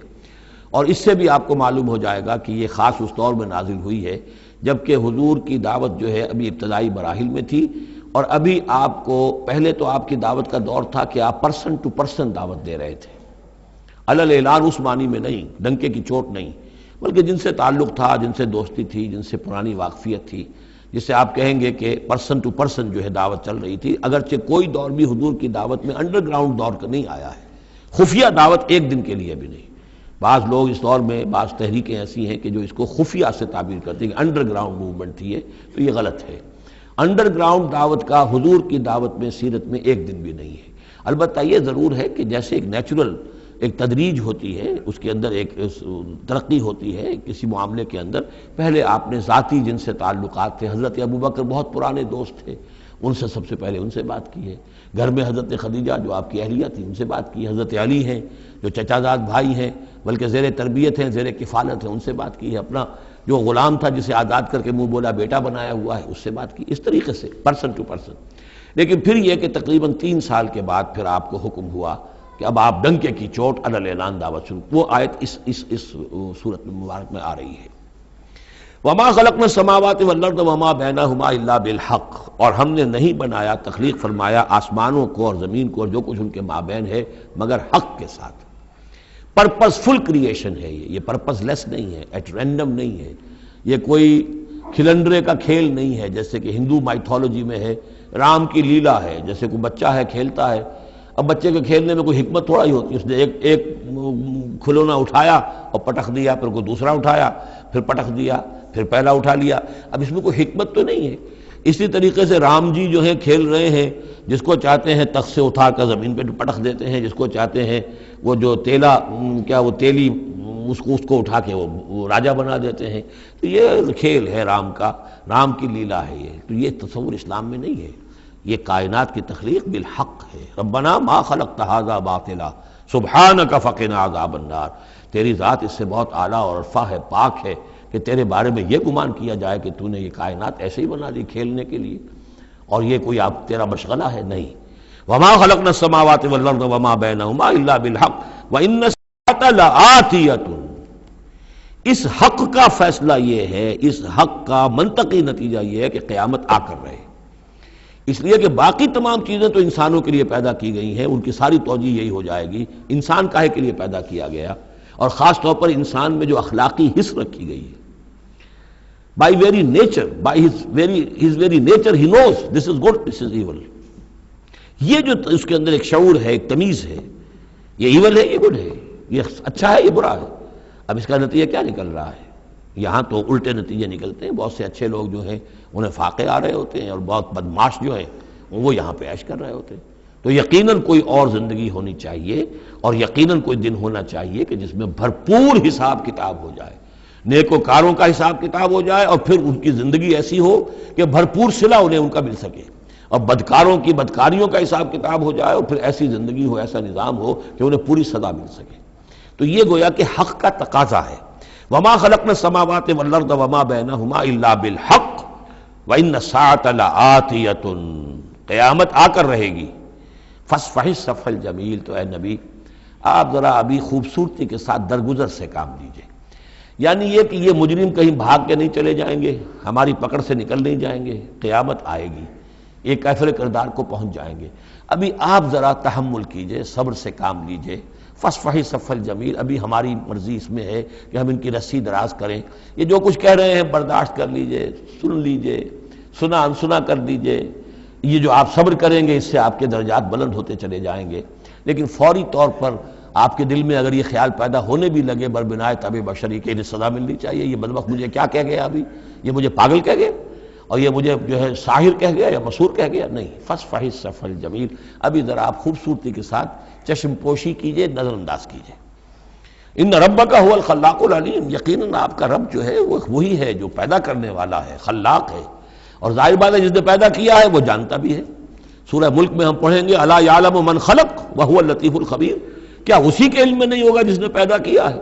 اور اس سے بھی آپ کو معلوم ہو جائے گا کہ یہ خاص اس دور میں نازل ہوئی ہے جبکہ حضور کی دعوت جو ہے ابھی ابتدائی مراحل میں تھی، اور ابھی آپ کو پہلے تو آپ کی دعوت کا دور تھا کہ آپ پرسن ٹو پرسن دعوت دے رہے تھے، علل اعلان اس معنی میں نہیں، ڈنکے کی چوٹ نہیں، بلکہ جن سے تعلق تھا، جن سے دوستی تھی، جن سے پرانی واقفیت تھی، جس سے آپ کہیں گے کہ پرسن ٹو پرسن جو ہے دعوت چل رہی تھی، اگرچہ کوئی دور بھی حضور کی دعوت میں انڈر گراؤنڈ دور کا نہیں آیا ہے، خفیہ دعوت ایک دن کے لیے بھی نہیں۔ بعض لوگ اس دور میں بعض تحریکیں ایسی ہیں کہ جو اس کو خفیہ سے تعبیر کرتے ہیں کہ انڈر گراؤنڈ موومنٹ تھی، تو یہ غلط ہے۔ انڈر گراؤنڈ دعوت کا حضور کی دعوت میں سیرت میں ایک دن بھی نہیں ہے۔ البتہ یہ ضرور ہے کہ جیسے ایک نیچرل ایک تدریج ہوتی ہے، اس کے اندر ایک ترقی ہوتی ہے کسی معاملے کے اندر، پہلے آپ نے ذاتی جن سے تعلقات تھے، حضرت ابوبکر بہت پرانے دوست تھے، ان سے سب سے پہلے ان سے بات کی ہے، گھر میں حضرت خدیجہ جو آپ کی اہلیہ تھی ان سے بات کی، حضرت علی ہیں جو چچا زاد بھائی ہیں بلکہ زیر تربیت ہیں، زیر کفالت ہیں، ان سے بات کی ہے، اپنا جو غلام تھا جسے آزاد کر کے منہ بولا بیٹا بنایا ہوا ہے اس سے بات کی، اس طریقے سے پرسن ٹو پرسن۔ لیکن پھر یہ کہ تقریباً 3 سال کے بعد پھر آپ کو حکم ہوا کہ اب آپ ڈنکے کی چوٹ علل اعلان دعوت شروع، وہ آیت اس صورت مبارک میں آ رہی ہے۔ وما خلقنا السماوات والارض وما بینہما الا بالحق، اور ہم نے نہیں بنایا، تخلیق فرمایا آسمانوں کو اور زمین کو اور جو کچھ ان کے مابین ہے مگر حق کے ساتھ۔ پرپز فل کریشن ہے یہ پرپز لیس نہیں ہے، ایٹ رینڈم نہیں ہے، یہ کوئی کھلنڈرے کا کھیل نہیں ہے جیسے کہ ہندو مائتھولوجی میں ہے، رام کی لیلا ہے، جیسے کوئی بچہ ہے کھیلتا ہے، اب بچے کے کھیلنے میں کوئی حکمت تھوڑا ہی ہوتی ہے، اس نے ایک کھلونا اٹھایا اور پٹخ دیا، پھر کوئی دوسرا اٹھایا پھر پٹخ دیا، پھر پہلا اٹھا لیا، اب اس میں کوئی حکمت تو نہیں ہے۔ اسی طریقے سے رام جی جو ہیں کھیل رہے ہیں، جس کو چاہتے ہیں تخت سے اٹھا کر زمین پہ پٹخ دیتے ہیں، جس کو چاہتے ہیں وہ جو تیلا کیا وہ تیلی اس کو اٹھا کے وہ راجہ بنا دیتے ہیں. تو یہ کھیل ہے رام کا، رام کی لیلا ہے یہ. تو یہ تصور اسلام میں نہیں ہے. یہ کائنات کی تخلیق بالحق ہے. ربنا ما خلقت ھذا باطلا سبحانک فقنا عذاب النار. تیری ذات اس سے بہت اعلیٰ اور ارفع ہے، پاک ہے کہ تیرے بارے میں یہ گمان کیا جائے کہ تو نے یہ کائنات ایسے ہی بنا دی کھیلنے کے لیے، اور یہ کوئی آپ تیرا مشغلہ ہے. نہیں. وما خلقنا السماوات والارض وما بینہما الا بالحق وان الساعۃ لآتیۃ. اس حق کا فیصلہ یہ ہے، اس حق کا منطقی نتیجہ یہ ہے کہ قیامت آ کر رہے. اس لیے کہ باقی تمام چیزیں تو انسانوں کے لیے پیدا کی گئی ہیں، ان کی ساری توجہ یہی ہو جائے گی انسان کاہے کے لیے پیدا کیا گیا، اور خاص طور پر انسان میں جو اخلاقی حس رکھی گئی ہے. By very nature, by his very nature he knows this is good this is evil. یہ جو اس کے اندر ایک شعور ہے، ایک تمیز ہے، یہ ایول ہے یہ گڈ ہے، یہ اچھا ہے یہ برا ہے. اب اس کا نتیجہ کیا نکل رہا ہے؟ یہاں تو الٹے نتیجے نکلتے ہیں. بہت سے اچھے لوگ جو ہیں انہیں فاقے آ رہے ہوتے ہیں، اور بہت بدماش جو ہیں وہ یہاں پہ عیش کر رہے ہوتے ہیں. تو یقیناً کوئی اور زندگی ہونی چاہیے، اور یقیناً کوئی دن ہونا چاہیے کہ جس میں بھرپور حساب کتاب ہو جائے، نیکوکاروں کا حساب کتاب ہو جائے، اور پھر ان کی زندگی ایسی ہو کہ بھرپور صلہ انہیں ان کا مل سکے، اور بدکاروں کی بدکاریوں کا حساب کتاب ہو جائے، اور پھر ایسی زندگی ہو، ایسا نظام ہو کہ انہیں پوری سزا مل سکے. تو یہ گویا کہ حق کا تقاضا ہے. وما خلقنا السماوات والارض وما بینہما الا بالحق وان الساعۃ لآتیۃ. قیامت آ کر رہے گی. فاصفح الصفح الجمیل. تو اے نبی آپ ذرا ابھی خوبصورتی کے ساتھ درگزر سے کام لیجئے. یعنی یہ کہ یہ مجرم کہیں بھاگ کے نہیں چلے جائیں گے، ہماری پکڑ سے نکل نہیں جائیں گے. قیامت آئے گی، ایک کیفر کردار کو پہنچ جائیں گے. ابھی آپ ذرا تحمل کیجئے، صبر سے کام لیجئے. فاصفح الصفح الجمیل. ابھی ہماری مرضی اس میں ہے کہ ہم ان کی رسی دراز کریں. یہ جو کچھ کہہ رہے ہیں برداشت کر لیجئے، سن لیجئے، سنا انسنا کر دیجئے. یہ جو آپ صبر کریں گے اس سے آپ کے درجات بلند ہوتے چلے جائیں گے. لیکن فوری طور پر آپ کے دل میں اگر یہ خیال پیدا ہونے بھی لگے بربنائے طبع بشری کے انہیں سزا ملنی چاہیے، یہ بدبخت مجھے کیا کہہ گیا، ابھی یہ مجھے پاگل کہہ گیا، اور یہ مجھے جو ہے ساحر کہہ گیا یا مسحور کہہ گیا. نہیں. فاصفح الصفح الجمیل. ابھی ذرا آپ خوبصورتی کے ساتھ چشم پوشی کیجئے، نظر انداز کیجئے. ان ربک هو الخلاق العلیم. یقیناً آپ کا رب جو ہے وہ وہی ہے جو پیدا کرنے والا ہے، خلاق ہے، اور ظاہر بات ہے جس نے پیدا کیا ہے وہ جانتا بھی ہے. سورہ ملک میں ہم پڑھیں گے الا یعلم من خلق وهو اللطیف الخبیر. کیا اسی کے علم میں نہیں ہوگا جس نے پیدا کیا ہے؟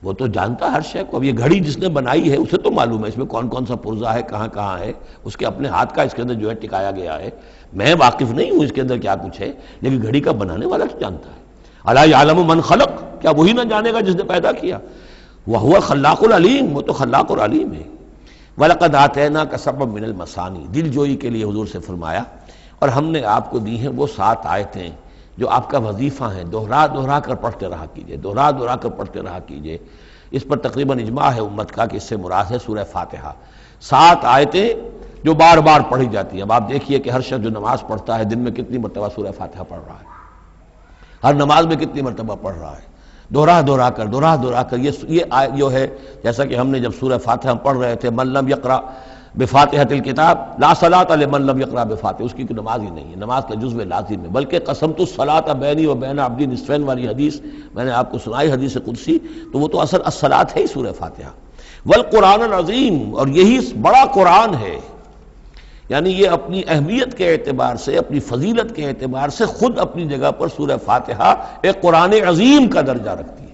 وہ تو جانتا ہے ہر شے کو. اب یہ گھڑی جس نے بنائی ہے اسے تو معلوم ہے اس میں کون کون سا پرزہ ہے، کہاں کہاں ہے، اس کے اپنے ہاتھ کا اس کے اندر جو ہے ٹکایا گیا ہے. میں واقف نہیں ہوں اس کے اندر کیا کچھ ہے، لیکن گھڑی کا بنانے والا تو جانتا ہے. الا یعلم من خلق. کیا وہی نہ جانے گا جس نے پیدا کیا؟ وہو الخلاق العلیم. وہ تو خلاق اور علیم ہے. وَلَقَدْ آتَيْنَاكَ سَبْعًا مِّنَ الْمَثَانِي. دل جوئی کے لیے حضور سے فرمایا، اور ہم نے آپ کو دی ہیں وہ 7 آیتیں جو آپ کا وظیفہ ہیں. دوہرا دوہرا کر پڑھتے رہا کیجئے، دوہرا دوہرا کر پڑھتے رہا کیجئے. اس پر تقریباً اجماع ہے امت کا کہ اس سے مراد ہے سورہ فاتحہ. 7 آیتیں جو بار بار پڑھی جاتی ہیں. اب آپ دیکھیے کہ ہر شخص جو نماز پڑھتا ہے دن میں کتنی مرتبہ سورہ فاتحہ پڑھ رہا ہے، ہر نماز میں کتنی مرتبہ پڑھ رہا ہے. دوہرا دوہرا کر یہ آیت جو ہے، جیسا کہ ہم نے جب سورہ فاتحہ پڑھ رہے تھے، من لم یقرأ بفاتحۃ الکتاب لا صلاۃ لمن لم یقرأ بفاتحہ. اس کی کوئی نماز ہی نہیں ہے، نماز کا جزو لازم ہے. بلکہ قسمت الصلاۃ بینی و بین عبدی نصفین والی حدیث میں نے آپ کو سنائی، حدیث قدسی، تو وہ تو اصل الصلاۃ ہے ہی سورہ فاتحہ. والقرآن العظیم. اور یہی بڑا قرآن ہے. یعنی یہ اپنی اہمیت کے اعتبار سے، اپنی فضیلت کے اعتبار سے خود اپنی جگہ پر سورہ فاتحہ ایک قرآن عظیم کا درجہ رکھتی ہے.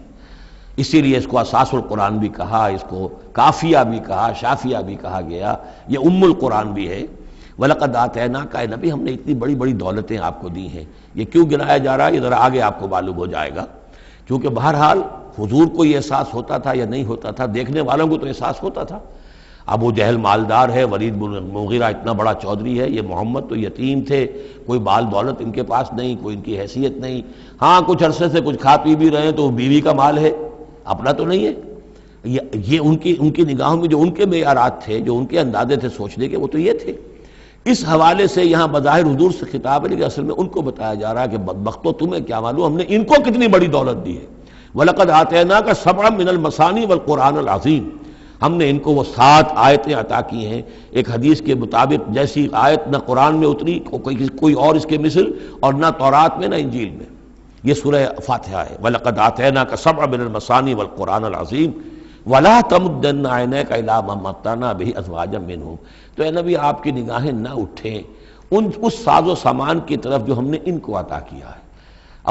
اسی لیے اس کو اساس القرآن بھی کہا، اس کو کافیہ بھی کہا، شافیہ بھی کہا گیا، یہ ام القرآن بھی ہے. وَلَقَدْ آتَيْنَاكَ. اے نبی ہم نے اتنی بڑی بڑی دولتیں آپ کو دی ہیں. یہ کیوں گنایا جا رہا ہے یہ ذرا آگے آپ کو معلوم ہو جائے گا. کیونکہ بہرحال حضور کو یہ احساس ہوتا تھا یا نہیں ہوتا تھا، دیکھنے والوں کو تو احساس ہوتا تھا. ابو جہل مالدار ہے، ولید بن مغیرہ اتنا بڑا چودھری ہے، یہ محمد تو یتیم تھے، کوئی مال دولت ان کے پاس نہیں، کوئی ان کی حیثیت نہیں. ہاں کچھ عرصے سے کچھ کھا پی بھی رہے ہیں تو وہ بیوی کا مال ہے، اپنا تو نہیں ہے. یہ ان کی نگاہوں میں جو ان کے معیارات تھے، جو ان کے اندازے تھے سوچنے کے، وہ تو یہ تھے. اس حوالے سے یہاں بظاہر حضور سے خطاب ہے، لیکن اصل میں ان کو بتایا جا رہا ہے کہ بدبختو تمہیں کیا معلوم ہم نے ان کو کتنی بڑی دولت دی ہے. وَلَقَدْ آتَيْنَاكَ سَبْعًا مِّنَ الْمَثَانِي وَالْقُرْآنَ الْعَظِيمِ. ہم نے ان کو وہ 7 آیتیں عطا کی ہیں. ایک حدیث کے مطابق جیسی آیت نہ قرآن میں اتری کوئی اور اس کے مثل، اور نہ تورات میں نہ انجیل میں. یہ سورہ فاتحہ ہے۔ وَلَقَدْ آتَيْنَاكَ سَبْعًا مِنَ الْمَثَانِي وَالْقُرْآنَ الْعَظِيمَ وَلَا تَمُدَّنَّ عَيْنَيْكَ إِلَىٰ مَا مَتَّعْنَا بِهِ أَزْوَاجًا مِّنْهُمْ۔ تو اے نبی آپ کی نگاہیں نہ اٹھیں اس ساز و سامان کی طرف جو ہم نے ان کو عطا کیا ہے۔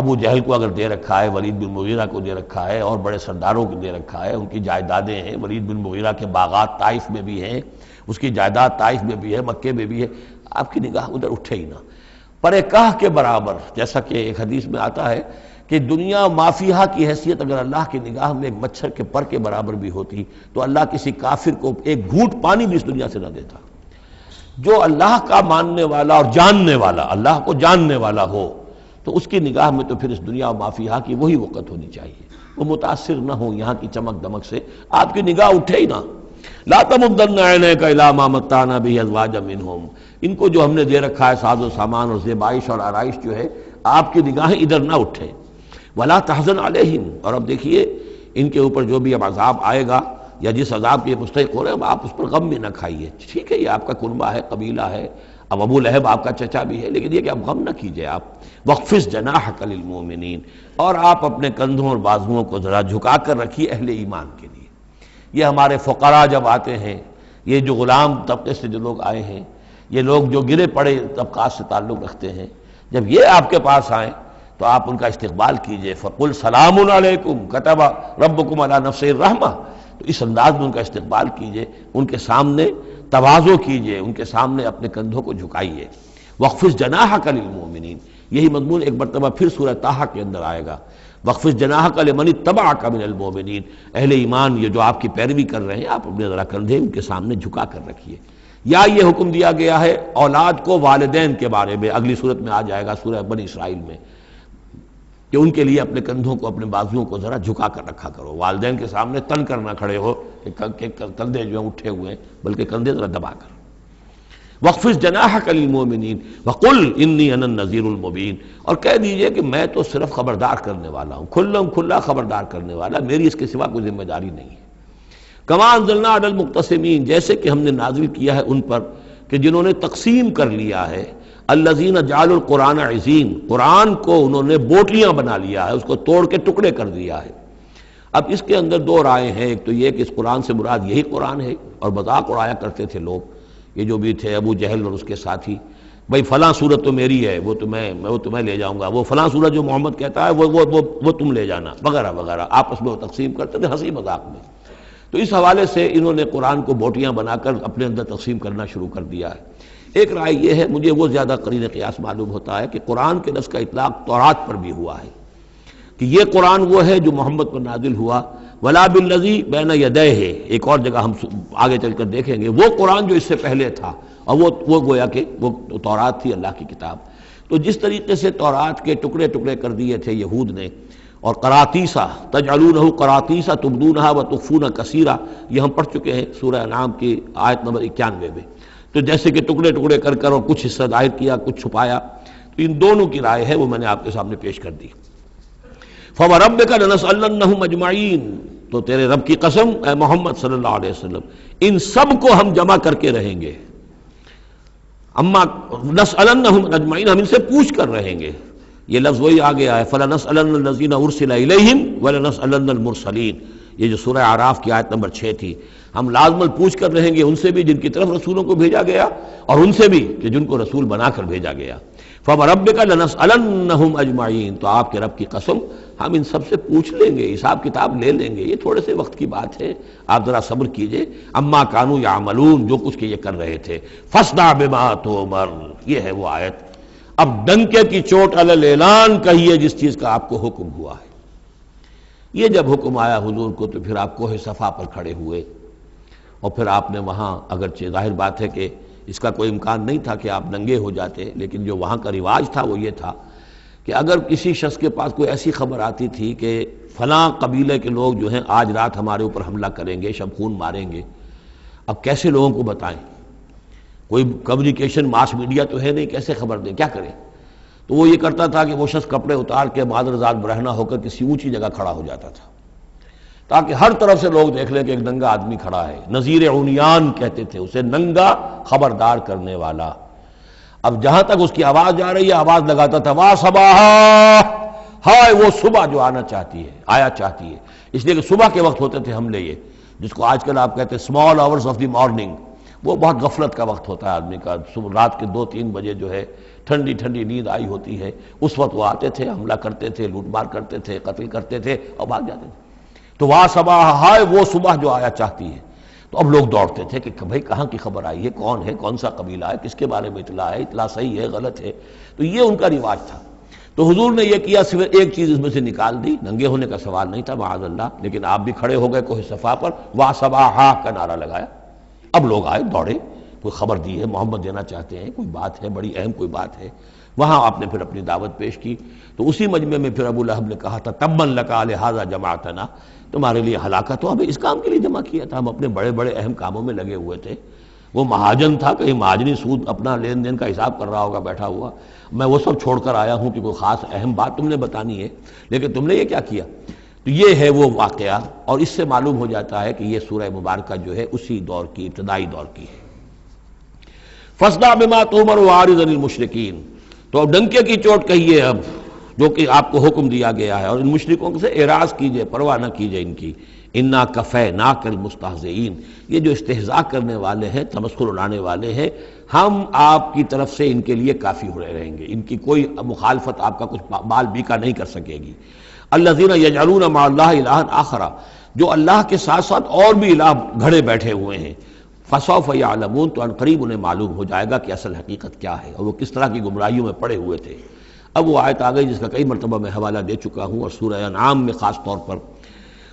ابو جہل کو اگر دے رکھا ہے، ولید بن مغیرہ کو دے رکھا ہے، اور بڑے سرداروں کو دے رکھا ہے، ان کی جائیدادیں ہیں، ولید بن مغیرہ کے باغات طائف میں بھی ہیں، اس کی جائیداد طائف میں بھی ہے، مکے میں بھی ہے، آپ کی نگاہ ادھر اٹھے ہی نہ۔ پر کاہ کے برابر، جیسا کہ ایک حدیث میں آتا ہے کہ دنیا مافیہا کی حیثیت اگر اللہ کی نگاہ میں ایک مچھر کے پر کے برابر بھی ہوتی تو اللہ کسی کافر کو ایک گھونٹ پانی بھی اس دنیا سے نہ دیتا۔ جو اللہ کا ماننے والا اور جاننے والا، اللہ کو جاننے والا ہو، تو اس کی نگاہ میں تو پھر اس دنیا و مافیہا کی وہی وقت ہونی چاہیے، وہ متاثر نہ ہو یہاں کی چمک دمک سے، آپ کی نگاہ اٹھے ہی نہ۔ لا تمدن عینیک الی ما متعنا بہ ازواجا منہم، ان کو جو ہم نے دے رکھا ہے ساز و سامان اور زیبائش اور آرائش جو ہے، آپ کی نگاہیں ادھر نہ اٹھے۔ ولا تحزن علیہم، اور اب دیکھیے ان کے اوپر جو بھی اب عذاب آئے گا یا جس عذاب کے مستحق ہو رہے ہیں، آپ اس پر غم بھی نہ کھائیے۔ ٹھیک ہے، یہ آپ کا کنبہ ہے، قبیلہ ہے، اب ابو لہب آپ کا چچا بھی ہے، لیکن یہ کہ اب غم نہ کیجئے آپ۔ وَاخْفِضْ جَنَاحَكَ لِلْمُؤْمِنِينَ، اور آپ اپنے کندھوں اور بازوؤں کو ذرا جھکا کر رکھیے اہل ایمان کے لیے۔ یہ ہمارے فقراء جب آتے ہیں، یہ جو غلام طبقے سے جو لوگ آئے ہیں، یہ لوگ جو گرے پڑے طبقات سے تعلق رکھتے ہیں، جب یہ آپ کے پاس آئیں تو آپ ان کا استقبال کیجئے۔ فَقُلْ سَلَامٌ عَلَيْكُمْ كَتَبَ رَبُّكُمْ عَلَىٰ نَفْسِهِ الرَّحْمَةَ، تو اس انداز میں ان کا استقبال کیجئے، ان کے سامنے تواضع کیجئے، ان کے سامنے اپنے کندھوں کو جھکائیے۔ وَاخْفِضْ جَنَاحَكَ لِلْمُؤْمِنِينَ، یہی مضمون ایک مرتبہ پھر سورہ طٰہٰ کے اندر آئے گا۔ وَاخْفِضْ جَنَاحَكَ لِمَنِ اتَّبَعَكَ مِنَ الْمُؤْمِنِينَ، اہل ایمان یہ جو آپ کی پیروی کر رہے ہیں، آپ اپنے ذرا کندھے ان کے سامنے جھکا کر رکھیے۔ یا یہ حکم دیا گیا ہے اولاد کو والدین کے بارے میں، اگلی صورت میں آ جائے گا سورہ بنی اسرائیل میں، کہ ان کے لیے اپنے کندھوں کو، اپنے بازوؤں کو ذرا جھکا کر رکھا کرو، والدین کے سامنے تن کر نہ کھڑے ہو کہ کندھے جو ہیں اٹھے ہوئے ہیں، بلکہ کندھے ذرا دبا کر۔ وَاخْفِضْ جَنَاحَكَ لِلْمُؤْمِنِينَ وَقُلْ إِنِّي أَنَا النَّذِيرُ الْمُبِينُ، اور کہہ دیجئے کہ میں تو صرف خبردار کرنے والا ہوں، کھلا خبردار کرنے والا، میری اس کے سوا کوئی ذمہ داری نہیں ہے۔ كَمَا أَنزَلْنَا عَلَى الْمُقْتَسِمِينَ، جیسے کہ ہم نے نازل کیا ہے ان پر کہ جنہوں نے تقسیم کر لیا ہے، الذین جعلوا القرآن عضین، قرآن کو انہوں نے بوٹلیاں بنا لیا ہے، اس کو توڑ کے ٹکڑے کر دیا ہے۔ اب اس کے اندر دو رائے ہیں، ایک تو یہ کہ اس قرآن سے مراد یہی قرآن ہے، اور مذاق اڑایا کرتے تھے لوگ، یہ جو بھی تھے ابو جہل اور اس کے ساتھی، بھائی فلاں صورت تو میری ہے، وہ تمہیں لے جاؤں گا، وہ فلاں صورت جو محمد کہتا ہے وہ تم لے جانا، وغیرہ وغیرہ، آپس میں وہ تقسیم کرتے تھے ہنسی مذاق میں۔ تو اس حوالے سے انہوں نے قرآن کو بوٹیاں بنا کر اپنے اندر تقسیم کرنا شروع کر دیا ہے۔ ایک رائے یہ ہے، مجھے وہ زیادہ قرین قیاس معلوم ہوتا ہے کہ قرآن کے لفظ کا اطلاق تورات پر بھی ہوا ہے، کہ یہ قرآن وہ ہے جو محمد پر نازل ہوا، ولا بالذی بین یدیہ، ایک اور جگہ ہم آگے چل کر دیکھیں گے، وہ قرآن جو اس سے پہلے تھا، اور وہ گویا کہ وہ تورات تھی اللہ کی کتاب۔ تو جس طریقے سے تورات کے ٹکڑے ٹکڑے کر دیے تھے یہود نے، اور قراطیسا تجعلونہ قراطیسا تبدونہا وتخفون کثیرا، یہ ہم پڑھ چکے ہیں سورہ انعام کی آیت نمبر 91 میں، تو جیسے کہ ٹکڑے ٹکڑے کر کر اور کچھ حصہ ظاہر کیا، کچھ چھپایا، تو ان دونوں کی رائے ہے وہ میں نے آپ کے سامنے پیش کر دی۔ فَوَرَبِّكَ لَنَسْأَلَنَّهُمْ أَجْمَعِينَ، تو تیرے رب کی قسم اے محمد صلی اللہ علیہ وسلم، ان سب کو ہم جمع کر کے رہیں گے۔ اما نسألنہم اجمعین، ہم ان سے پوچھ کر رہیں گے، یہ لفظ وہی آ گیا ہے فَلَنَسْأَلَنَّ الَّذِينَ أُرْسِلَ إِلَيْهِمْ وَلَنَسْأَلَنَّ الْمُرْسَلِينَ، یہ جو سورہ اعراف کی آیت نمبر 6 تھی، ہم لازماً پوچھ کر رہیں گے ان سے بھی جن کی طرف رسولوں کو بھیجا گیا، اور ان سے بھی کہ جن کو رسول بنا کر بھیجا گیا۔ فَوَرَبِّكَ لَنَسْأَلَنَّهُمْ أَجْمَعِينَ، تو آپ کے رب کی قسم ہم ان سب سے پوچھ لیں گے، حساب کتاب لے لیں گے، یہ تھوڑے سے وقت کی بات ہے، آپ ذرا صبر کیجئے۔ اما کانوا یعملون، جو کچھ کہ یہ کر رہے تھے، فاصدع بما تؤمر، یہ ہے وہ آیت۔ اب ڈنکے کی چوٹ علی الاعلان کہیے جس چیز کا آپ کو حکم ہوا ہے۔ یہ جب حکم آیا حضور کو تو پھر آپ کوہ صفا پر کھڑے ہوئے، اور پھر آپ نے وہاں، اگرچہ ظاہر بات ہے کہ اس کا کوئی امکان نہیں تھا کہ آپ ننگے ہو جاتے، لیکن جو وہاں کا رواج تھا وہ یہ تھا کہ اگر کسی شخص کے پاس کوئی ایسی خبر آتی تھی کہ فلاں قبیلے کے لوگ جو ہیں آج رات ہمارے اوپر حملہ کریں گے، شب خون ماریں گے، اب کیسے لوگوں کو بتائیں، کوئی کمیونیکیشن ماس میڈیا تو ہے نہیں، کیسے خبر دیں، کیا کریں؟ تو وہ یہ کرتا تھا کہ وہ شخص کپڑے اتار کے معذرزاد برہنہ ہو کر کسی اونچی جگہ کھڑا ہو جاتا تھا، تاکہ ہر طرف سے لوگ دیکھ لیں کہ ایک ننگا آدمی کھڑا ہے۔ نذیر عونیان کہتے تھے اسے، ننگا خبردار کرنے والا۔ اب جہاں تک اس کی آواز جا رہی ہے، آواز لگاتا تھا وا صباحا، ہائے وہ صبح جو آنا چاہتی ہے، آیا چاہتی ہے، اس لیے کہ صبح کے وقت ہوتے تھے حملے، یہ جس کو آج کل آپ کہتے ہیں small hours of the morning, وہ بہت غفلت کا وقت ہوتا ہے آدمی کا، صبح رات کے 2-3 بجے جو ہے ٹھنڈی ٹھنڈی نیند آئی ہوتی ہے، اس وقت وہ آتے تھے، حملہ کرتے تھے، لوٹ مار کرتے تھے، قتل کرتے تھے اور بھاگ جاتے تھے۔ تو وا صباح، ہائے وہ صبح جو آیا چاہتی ہے۔ تو اب لوگ دوڑتے تھے کہ بھائی کہاں کی خبر آئی ہے، کون ہے، کون سا قبیلہ ہے، کس کے بارے میں اطلاع ہے، اطلاع صحیح ہے غلط ہے۔ تو یہ ان کا رواج تھا۔ تو حضور نے یہ کیا، صرف ایک چیز اس میں سے نکال دی، ننگے ہونے کا سوال نہیں تھا معاذ اللہ، لیکن آپ بھی کھڑے ہو گئے کوہ صفا پر، وا صباحا کا نعرہ لگایا۔ اب لوگ آئے دوڑے، کوئی خبر دی ہے، محمد دینا چاہتے ہیں، کوئی بات ہے، بڑی اہم کوئی بات ہے۔ وہاں آپ نے پھر اپنی دعوت پیش کی۔ تو اسی مجمع میں پھر ابو لہب نے کہا تھا تبا لک لہذا جمعتنا، تمہارے لیے ہلاکت ہو، ہمیں اس کام کے لیے جمع کیا تھا، ہم اپنے بڑے بڑے اہم کاموں میں لگے ہوئے تھے۔ وہ مہاجن تھا، کہیں مہاجنی سود اپنا لین دین کا حساب کر رہا ہوگا بیٹھا ہوا، میں وہ سب چھوڑ کر آیا ہوں کہ کوئی خاص اہم بات تم نے بتانی ہے، لیکن تم نے یہ کیا کیا۔ تو یہ ہے وہ واقعہ، اور اس سے معلوم ہو جاتا ہے کہ یہ سورہ مبارکہ جو ہے اسی دور کی، ابتدائی دور کی ہے۔ فاصدع بما تؤمر واعرض عن المشرکین، تو اب ڈنکے کی چوٹ کہیے اب، جو کہ آپ کو حکم دیا گیا ہے، اور ان مشرکوں سے اعراض کیجئے، پرواہ نہ کیجئے ان کی۔ انا کفیناک المستہزئین، یہ جو استہزاء کرنے والے ہیں، تمسخر اڑانے والے ہیں، ہم آپ کی طرف سے ان کے لیے کافی ہوئے رہیں گے، ان کی کوئی مخالفت آپ کا کچھ بال بیکا نہیں کر سکے گی۔ الذین یجعلون مع اللہ الہا آخر، جو اللہ کے ساتھ ساتھ اور بھی الہ گھڑے بیٹھے ہوئے ہیں۔ فسوف یعلمون، تو عنقریب انہیں معلوم ہو جائے گا کہ اصل حقیقت کیا ہے اور وہ کس طرح کی گمراہیوں میں پڑے ہوئے تھے۔ اب وہ آیت آ گئی جس کا کئی مرتبہ میں حوالہ دے چکا ہوں، اور سورہ انعام میں خاص طور پر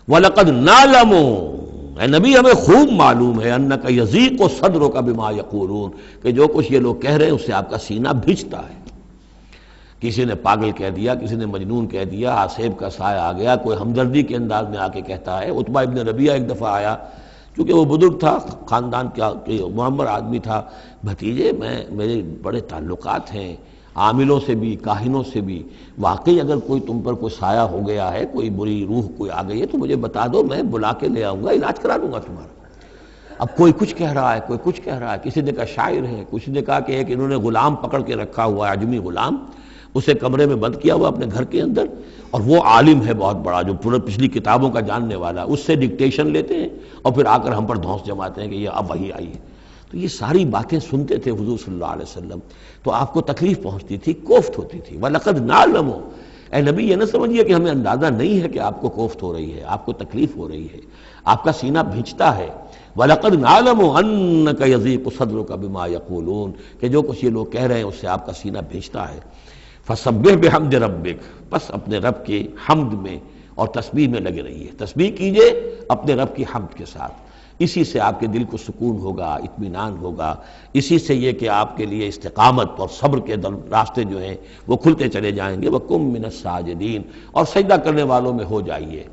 وَلَقَدْ نَعْلَمُ، اے نبی ہمیں خوب معلوم ہے، اَنَّكَ يَضِيقُ صَدْرُكَ بِمَا يَقُولُونَ، کہ جو کچھ یہ لوگ کہہ رہے ہیں اس سے آپ کا سینہ بھجتا ہے۔ کسی نے پاگل کہہ دیا، کسی نے مجنون کہہ دیا، آصیب کا سایہ آ گیا، کوئی ہمدردی کے انداز میں آ کے کہتا ہے۔ عتبہ ابن ربیعہ ایک دفعہ آیا، چونکہ وہ بزرگ تھا، خاندان کا معمر آدمی تھا، بھتیجے میرے بڑے تعلقات ہیں عاملوں سے بھی، کاہنوں سے بھی، واقعی اگر کوئی تم پر کوئی سایہ ہو گیا ہے، کوئی بری روح کوئی آ گئی ہے تو مجھے بتا دو، میں بلا کے لے آؤں گا، علاج کرا دوں گا تمہارا۔ اب کوئی کچھ کہہ رہا ہے، کوئی کچھ کہہ رہا ہے، کسی نے کہا شاعر ہے، کسی نے کہا کہ ایک انہوں نے غلام پکڑ کے رکھا ہوا ہے، عجمی غلام، اسے کمرے میں بند کیا ہوا اپنے گھر کے اندر، اور وہ عالم ہے بہت بڑا جو پورے پچھلی کتابوں کا جاننے والا، اس سے ڈکٹیشن لیتے ہیں اور پھر آ کر ہم پر دھونس جماتے ہیں کہ یہ اب وہی آئی ہے۔ تو یہ ساری باتیں سنتے تھے حضور صلی اللہ علیہ وسلم، تو آپ کو تکلیف پہنچتی تھی، کوفت ہوتی تھی۔ وَلَقَدْ نَعْلَمُ، اے نبی یہ نہ سمجھیے کہ ہمیں اندازہ نہیں ہے کہ آپ کو کوفت ہو رہی ہے، آپ کو تکلیف ہو رہی ہے، آپ کا سینہ بھیجتا ہے۔ وَلَقَدْ نَعْلَمُ أَنَّكَ يَضِيقُ صَدْرُكَ بِمَا يَقُولُونَ، کہ جو کچھ یہ لوگ کہہ رہے ہیں اس سے آپ کا سینہ بھیجتا ہے۔ فَسَبِّحْ بِحَمْدِ رَبِّكَ، بس اپنے رب کے حمد میں اور تسبیح میں لگے رہیے، تسبیح کیجئے اپنے رب کی حمد کے ساتھ، اسی سے آپ کے دل کو سکون ہوگا، اطمینان ہوگا، اسی سے یہ کہ آپ کے لیے استقامت اور صبر کے راستے جو ہیں وہ کھلتے چلے جائیں گے۔ وَقُم مِّنَ السَّاجِدِينَ، اور سجدہ کرنے والوں میں ہو جائیے،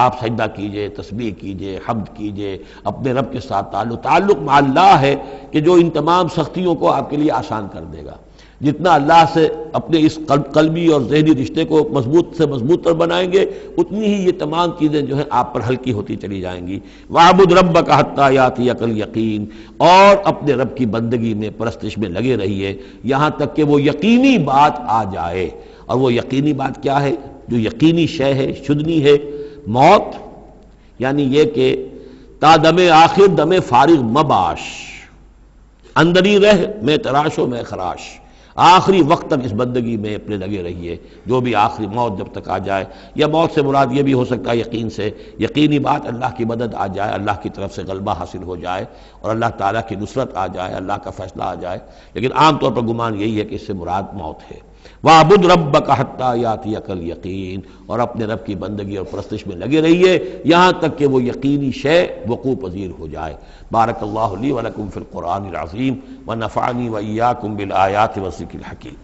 آپ سجدہ کیجئے، تسبیح کیجئے، حمد کیجئے، اپنے رب کے ساتھ تعلق مع اللہ ہے کہ جو ان تمام سختیوں کو آپ کے لیے آسان کر دے گا۔ جتنا اللہ سے اپنے اس قلبی اور ذہنی رشتے کو مضبوط سے مضبوط تر بنائیں گے، اتنی ہی یہ تمام چیزیں جو ہیں آپ پر ہلکی ہوتی چلی جائیں گی۔ وَاعْبُدْ رَبَّكَ حَتَّىٰ يَأْتِيَكَ الْيَقِينُ، اور اپنے رب کی بندگی میں، پرستش میں لگے رہیے یہاں تک کہ وہ یقینی بات آ جائے۔ اور وہ یقینی بات کیا ہے؟ جو یقینی شے ہے، شدنی ہے، موت، یعنی یہ کہ تا دم آخر دم فارغ مباش، اندری رہ میں تراش و میں خراش، آخری وقت تک اس بندگی میں اپنے لگے رہیے، جو بھی آخری موت جب تک آ جائے، یا موت سے مراد یہ بھی ہو سکتا ہے یقین سے، یقینی بات اللہ کی مدد آ جائے، اللہ کی طرف سے غلبہ حاصل ہو جائے اور اللہ تعالیٰ کی نصرت آ جائے، اللہ کا فیصلہ آ جائے، لیکن عام طور پر گمان یہی ہے کہ اس سے مراد موت ہے۔ وَاعْبُدْ رَبَّكَ حَتَّىٰ يَأْتِيَكَ الْيَقِينُ، اور اپنے رب کی بندگی اور پرستش میں لگے رہیے یہاں تک کہ وہ یقینی شے وقوع پذیر ہو جائے۔ بارک اللہ لی ولکم فی القرآن العظیم ونفعنی وإیاکم بالآیات والذکر الحکیم۔